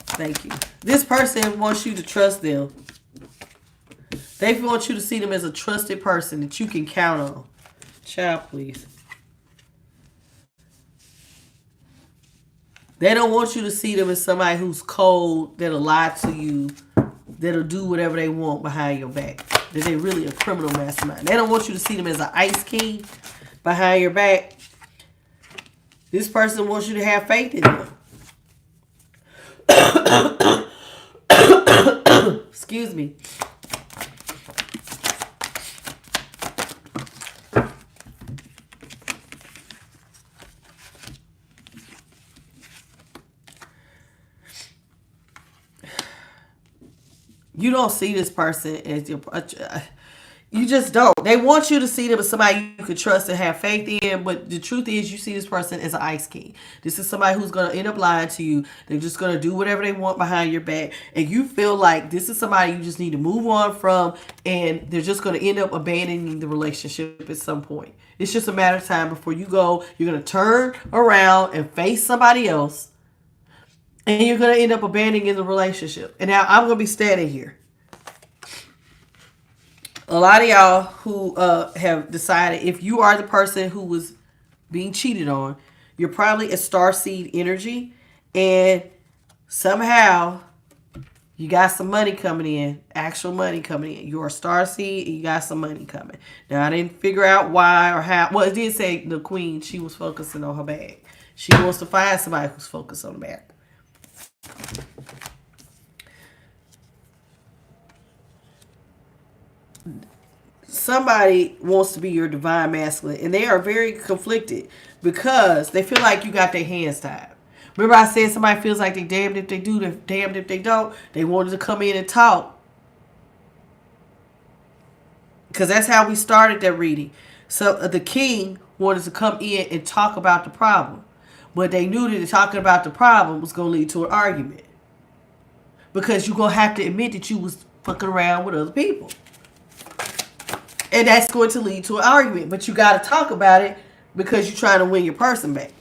Thank you. This person wants you to trust them. They want you to see them as a trusted person that you can count on. Child, please. They don't want you to see them as somebody who's cold, that'll lie to you, that'll do whatever they want behind your back. That they're really a criminal mastermind. They don't want you to see them as an ice king behind your back. This person wants you to have faith in them. Excuse me. You don't see this person as your... You just don't. They want you to see them as somebody you could trust and have faith in, but the truth is you see this person as an ice king. This is somebody who's going to end up lying to you. They're just going to do whatever they want behind your back, and you feel like this is somebody you just need to move on from, and they're just going to end up abandoning the relationship at some point. It's just a matter of time before you go. You're going to turn around and face somebody else, and you're going to end up abandoning the relationship. And now I'm going to be standing here. A lot of y'all who have decided, if you are the person who was being cheated on, you're probably a starseed energy, and somehow You got some money coming in, actual money coming in. You're a star seed and you got some money coming. Now, I didn't figure out why or how. Well, it did say the queen, she was focusing on her bag. She wants to find somebody who's focused on the bag. Somebody wants to be your divine masculine, and they are very conflicted because they feel like you got their hands tied. Remember I said somebody feels like they damned if they do, they're damned if they don't. They wanted to come in and talk. Because that's how we started that reading. So the king wanted to come in and talk about the problem. But they knew that talking about the problem was going to lead to an argument. Because you're going to have to admit that you was fucking around with other people. And that's going to lead to an argument. But you got to talk about it because you're trying to win your person back.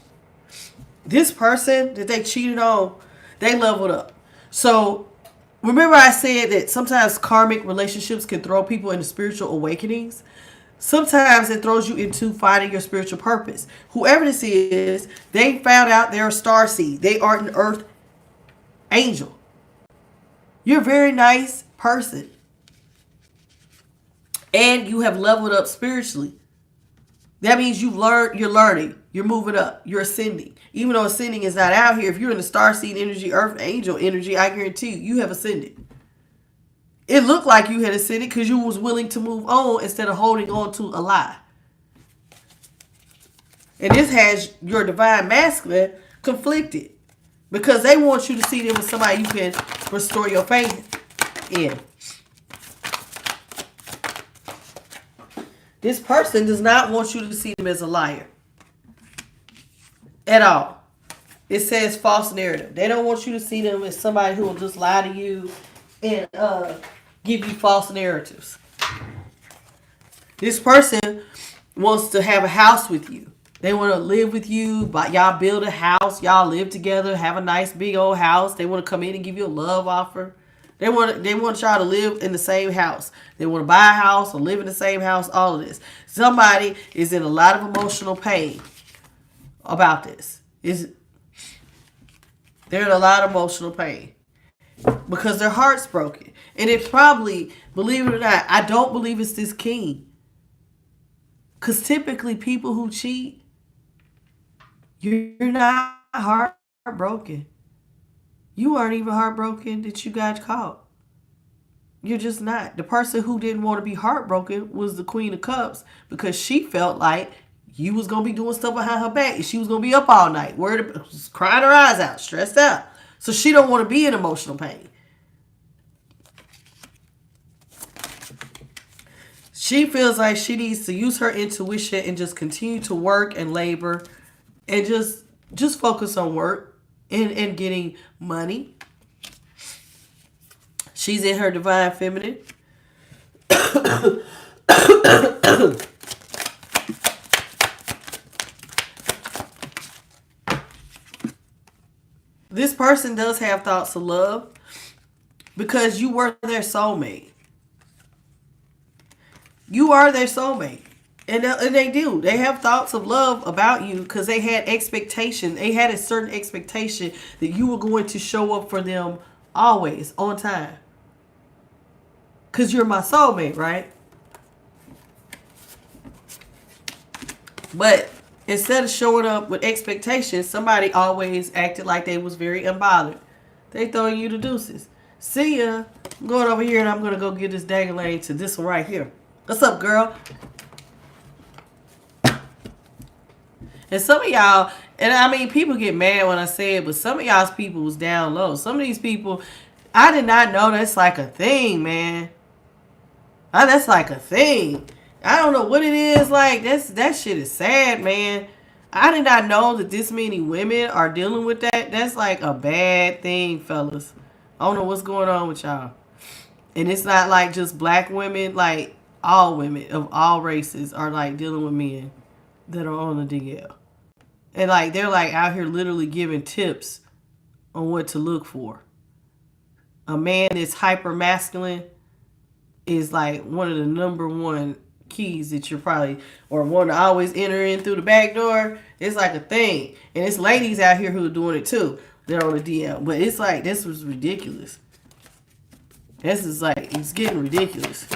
This person that they cheated on, they leveled up. So remember I said that sometimes karmic relationships can throw people into spiritual awakenings. Sometimes it throws you into finding your spiritual purpose. Whoever this is, they found out they're a star seed. They are an earth angel. You're a very nice person. And you have leveled up spiritually. That means you're learning, you're moving up, you're ascending. Even though ascending is not out here, if you're in the star seed energy, earth angel energy, I guarantee you have ascended. It looked like you had ascended because you was willing to move on instead of holding on to a lie. And this has your divine masculine conflicted because they want you to see them as somebody you can restore your faith in. This person does not want you to see them as a liar. At all. It says false narrative. They don't want you to see them as somebody who will just lie to you and give you false narratives. This person wants to have a house with you. They want to live with you. But y'all build a house. Y'all live together. Have a nice big old house. They want to come in and give you a love offer. They want y'all to live in the same house. They want to buy a house or live in the same house. All of this. Somebody is in a lot of emotional pain about this. They're in a lot of emotional pain because their heart's broken. And it's probably, believe it or not, I don't believe it's this king. Because typically people who cheat, you're not heartbroken. You aren't even heartbroken that you got caught. You're just not. The person who didn't want to be heartbroken was the Queen of Cups because she felt like you was going to be doing stuff behind her back and she was going to be up all night, crying her eyes out, stressed out. So she don't want to be in emotional pain. She feels like she needs to use her intuition and just continue to work and labor and just focus on work. And getting money. She's in her divine feminine. This person does have thoughts of love because you were their soulmate. You are their soulmate. And they do. They have thoughts of love about you because they had expectation. They had a certain expectation that you were going to show up for them always on time. Because you're my soulmate, right? But instead of showing up with expectations, somebody always acted like they was very unbothered. They throwing you the deuces. See ya. I'm going over here and I'm going to go get this dangling to this one right here. What's up, girl? And some of y'all, and I mean, people get mad when I say it, but some of y'all's people was down low. Some of these people, I did not know that's like a thing, man. That's like a thing. I don't know what it is like. That shit is sad, man. I did not know that this many women are dealing with that. That's like a bad thing, fellas. I don't know what's going on with y'all. And it's not like just black women, like all women of all races are like dealing with men that are on the DL. And like they're like out here literally giving tips on what to look for. A man that's hyper masculine is like one of the number one keys that you're probably, or want to always enter in through the back door. It's like a thing. And it's ladies out here who are doing it too. They're on the DL. But it's like, this was ridiculous. This is like, it's getting ridiculous.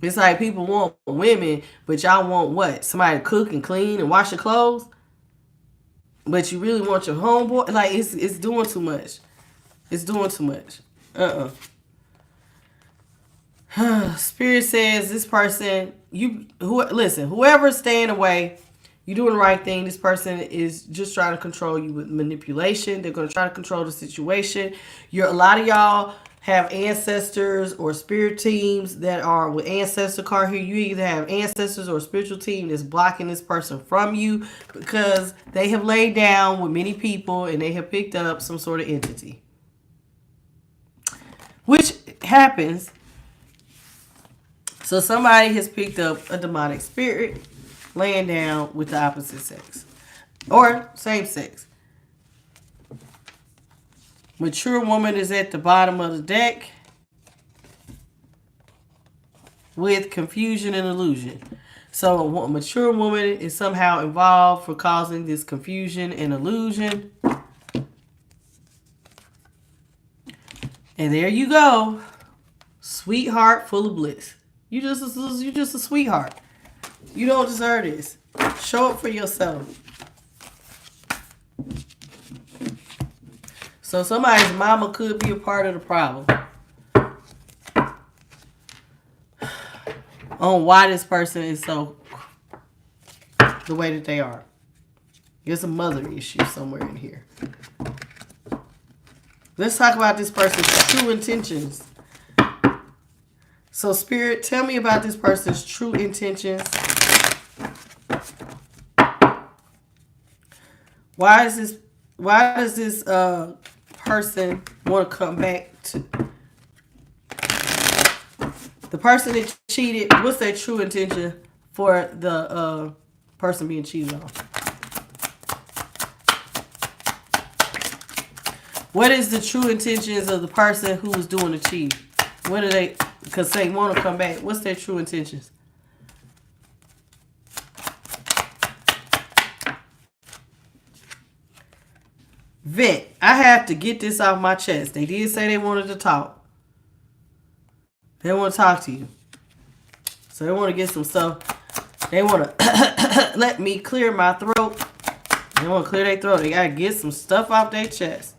It's like people want women, but y'all want what? Somebody to cook and clean and wash your clothes? But you really want your homeboy? Like, it's doing too much. It's doing too much. Spirit says this person, listen, whoever's staying away, you're doing the right thing. This person is just trying to control you with manipulation. They're going to try to control the situation. A lot of y'all have ancestors or spirit teams that are with ancestor card here. You either have ancestors or a spiritual team that's blocking this person from you because they have laid down with many people and they have picked up some sort of entity. Which happens. So somebody has picked up a demonic spirit laying down with the opposite sex or same sex. Mature woman is at the bottom of the deck with confusion and illusion. So a mature woman is somehow involved for causing this confusion and illusion. And there you go. Sweetheart full of bliss. You just a sweetheart. You don't deserve this. Show it for yourself. So somebody's mama could be a part of the problem. On why this person is so the way that they are. There's a mother issue somewhere in here. Let's talk about this person's true intentions. So Spirit, tell me about this person's true intentions. Why does this person want to come back to the person that cheated? What's their true intention for the person being cheated on? What is the true intentions of the person who was doing the cheat? What are they? Because they want to come back. What's their true intentions? Vent. I have to get this off my chest. They did say they wanted to talk. They want to talk to you. So they want to get some stuff. They want to let me clear my throat. They want to clear their throat. They got to get some stuff off their chest.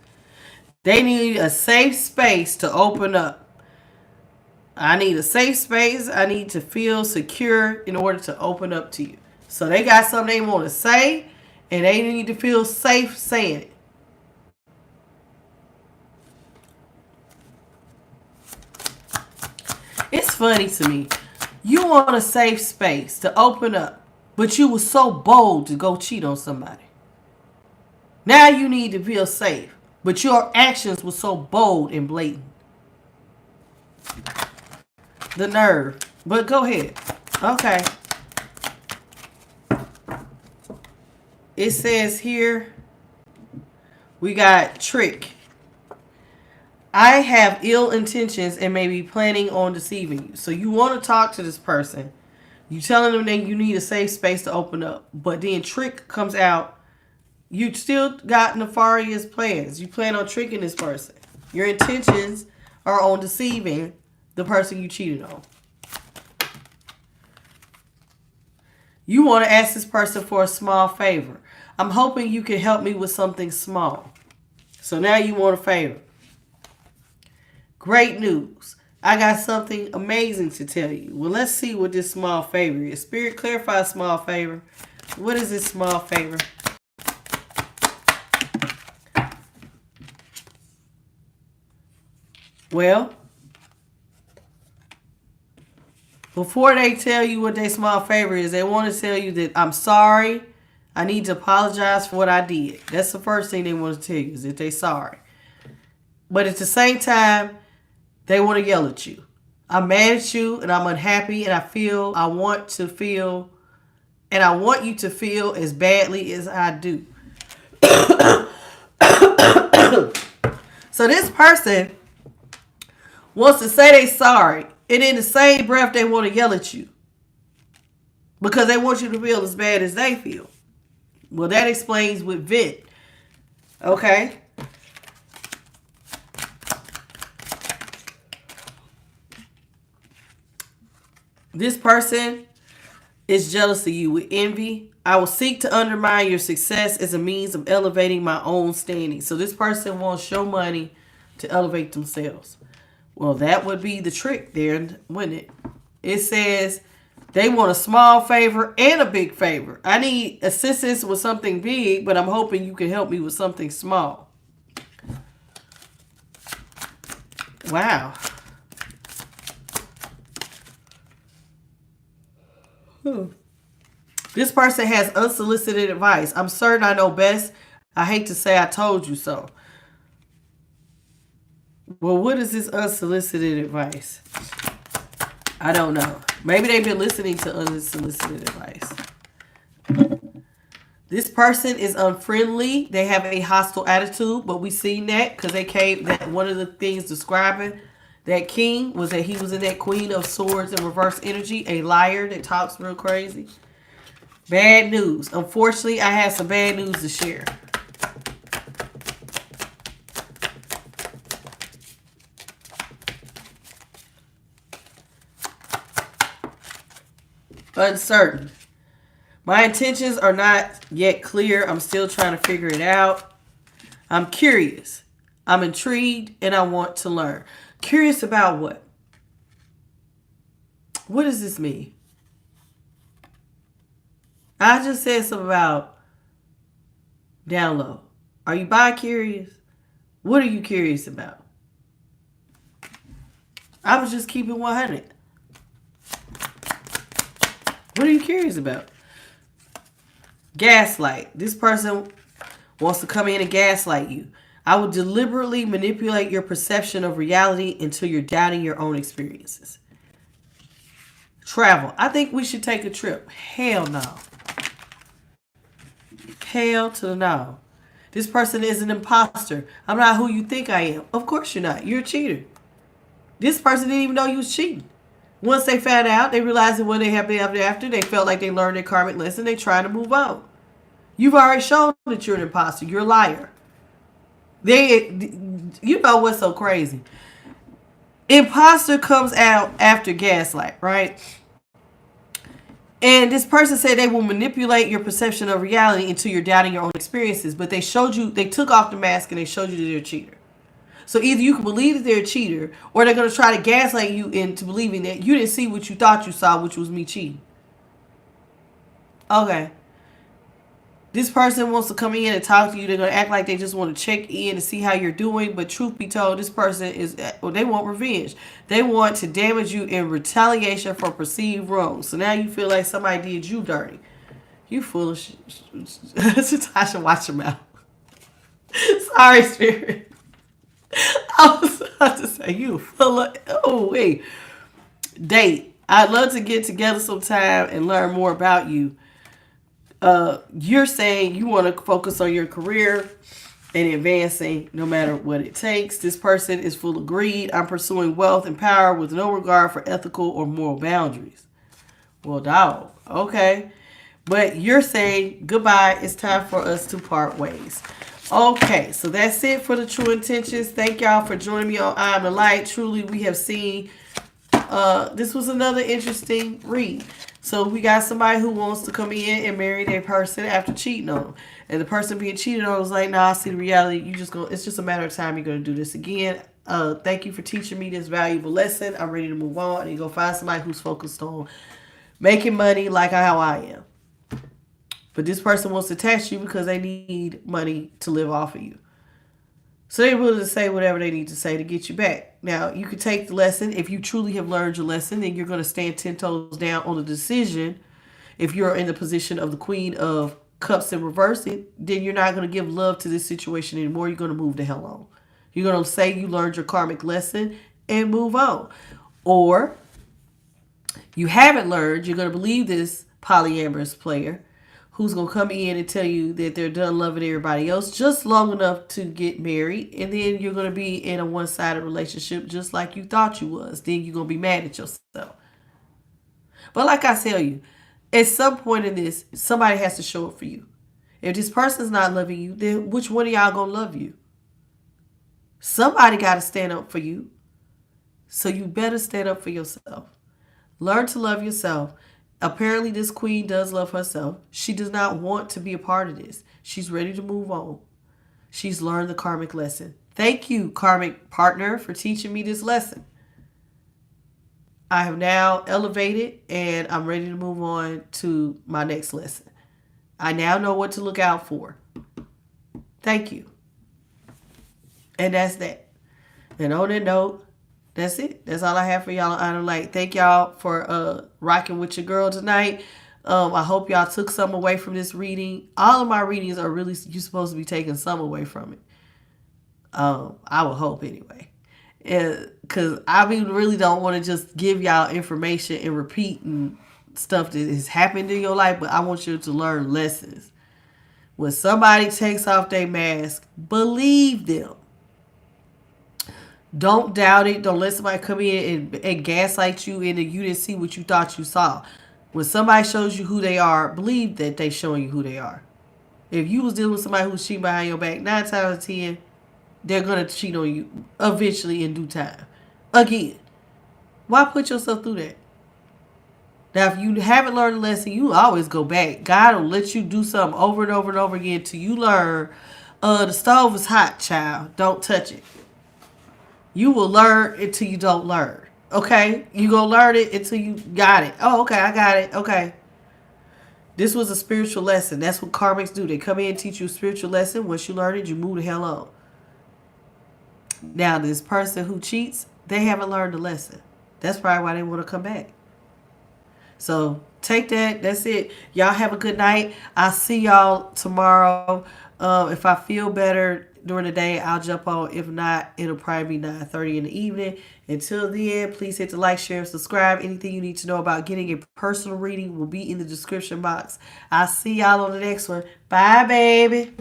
They need a safe space to open up. I need a safe space. I need to feel secure in order to open up to you. So they got something they want to say, and they need to feel safe saying it. It's funny to me. You want a safe space to open up, but you were so bold to go cheat on somebody. Now you need to feel safe, but your actions were so bold and blatant. The nerve. But go ahead. Okay. It says here, we got trick. I have ill intentions and may be planning on deceiving you. So you want to talk to this person. You telling them that you need a safe space to open up. But then trick comes out. You still got nefarious plans. You plan on tricking this person. Your intentions are on deceiving the person you cheated on. You want to ask this person for a small favor. I'm hoping you can help me with something small. So now you want a favor. Great news. I got something amazing to tell you. Well, let's see what this small favor is. Spirit, clarify small favor. What is this small favor? Well, before they tell you what their small favor is, they want to tell you that I'm sorry. I need to apologize for what I did. That's the first thing they want to tell you, is that they're sorry. But at the same time, they want to yell at you. I'm mad at you and I'm unhappy and I want to feel, and I want you to feel as badly as I do. So this person wants to say they sorry, and in the same breath they want to yell at you because they want you to feel as bad as they feel. Well, that explains with vent. Okay. This person is jealous of you with envy. I will seek to undermine your success as a means of elevating my own standing. So this person wants show money to elevate themselves. Well, that would be the trick there, wouldn't it? It says they want a small favor and a big favor. I need assistance with something big, but I'm hoping you can help me with something small. Wow. This person has unsolicited advice. I'm certain I know best. I hate to say I told you so. Well, what is this unsolicited advice? I don't know. Maybe they've been listening to unsolicited advice. This person is unfriendly. They have a hostile attitude, but we seen that because they came. That one of the things describing that king was that he was in that queen of swords in reverse energy, a liar that talks real crazy. Bad news. Unfortunately, I have some bad news to share. Uncertain. My intentions are not yet clear. I'm still trying to figure it out. I'm curious. I'm intrigued and I want to learn. Curious about what? What does this mean? I just said something about down low. Are you bi-curious? What are you curious about? I was just keeping 100. What are you curious about? Gaslight. This person wants to come in and gaslight you. I will deliberately manipulate your perception of reality until you're doubting your own experiences. Travel. I think we should take a trip. Hell no. Hell to the no. This person is an imposter. I'm not who you think I am. Of course you're not. You're a cheater. This person didn't even know you was cheating. Once they found out, they realized that what they have been after, they felt like they learned their karmic lesson. They trying to move on. You've already shown that you're an imposter. You're a liar. You know what's so crazy? Imposter comes out after gaslight, right? And this person said they will manipulate your perception of reality until you're doubting your own experiences. But they took off the mask and they showed you that they're a cheater. So either you can believe that they're a cheater, or they're going to try to gaslight you into believing that you didn't see what you thought you saw, which was me cheating. Okay. This person wants to come in and talk to you. They're going to act like they just want to check in to see how you're doing. But truth be told, this person they want revenge. They want to damage you in retaliation for perceived wrong. So now you feel like somebody did you dirty. You foolish. Tasha, watch your mouth. Sorry, Spirit. I was about to say you full of, oh wait. Date. I'd love to get together sometime and learn more about you. You're saying you want to focus on your career and advancing no matter what it takes. This person is full of greed. I'm pursuing wealth and power with no regard for ethical or moral boundaries. Well, dog. Okay. But you're saying goodbye. It's time for us to part ways. Okay, so that's it for the true intentions. Thank y'all for joining me on I Am the Light. Truly, we have seen this was another interesting read. So we got somebody who wants to come in and marry their person after cheating on them. And the person being cheated on was like, nah, I see the reality. It's just a matter of time you're going to do this again. Thank you for teaching me this valuable lesson. I'm ready to move on and go find somebody who's focused on making money like how I am. But this person wants to test you because they need money to live off of you. So they're willing to say whatever they need to say to get you back. Now, you can take the lesson. If you truly have learned your lesson, then you're going to stand 10 toes down on the decision. If you're in the position of the Queen of Cups in reverse, then you're not going to give love to this situation anymore. You're going to move the hell on. You're going to say you learned your karmic lesson and move on. Or you haven't learned. You're going to believe this polyamorous player who's going to come in and tell you that they're done loving everybody else just long enough to get married. And then you're going to be in a one-sided relationship just like you thought you was. Then you're going to be mad at yourself. But like I tell you, at some point in this, somebody has to show up for you. If this person's not loving you, then which one of y'all gonna love you? Somebody got to stand up for you. So you better stand up for yourself. Learn to love yourself. Apparently, this queen does love herself. She does not want to be a part of this. She's ready to move on. She's learned the karmic lesson. Thank you, karmic partner, for teaching me this lesson. I have now elevated and I'm ready to move on to my next lesson. I now know what to look out for. Thank you. And that's that. And on that note, that's it. That's all I have for y'all on Honor Light. Thank y'all for rocking with your girl tonight. I hope y'all took some away from this reading. All of my readings are really, you're supposed to be taking some away from it. I would hope anyway. Because I really don't want to just give y'all information and repeat and stuff that has happened in your life, but I want you to learn lessons. When somebody takes off their mask, believe them. Don't doubt it. Don't let somebody come in and gaslight you and you didn't see what you thought you saw. When somebody shows you who they are, believe that they're showing you who they are. If you was dealing with somebody who's cheating behind your back, 9 times out of 10, they're going to cheat on you eventually in due time. Again, why put yourself through that? Now, if you haven't learned a lesson, you always go back. God will let you do something over and over and over again till you learn. The stove is hot, child. Don't touch it. You will learn until you don't learn. Okay? You gonna learn it until you got it. Oh, okay, I got it. Okay. This was a spiritual lesson. That's what karmics do. They come in and teach you a spiritual lesson. Once you learn it, you move the hell on. Now, this person who cheats, they haven't learned the lesson. That's probably why they want to come back. So, take that. That's it. Y'all have a good night. I'll see y'all tomorrow. If I feel better during the day, I'll jump on. If not, it'll probably be 9:30 in the evening. Until then, please hit the like, share, and subscribe. Anything you need to know about getting a personal reading will be in the description box. I'll see y'all on the next one. Bye, baby.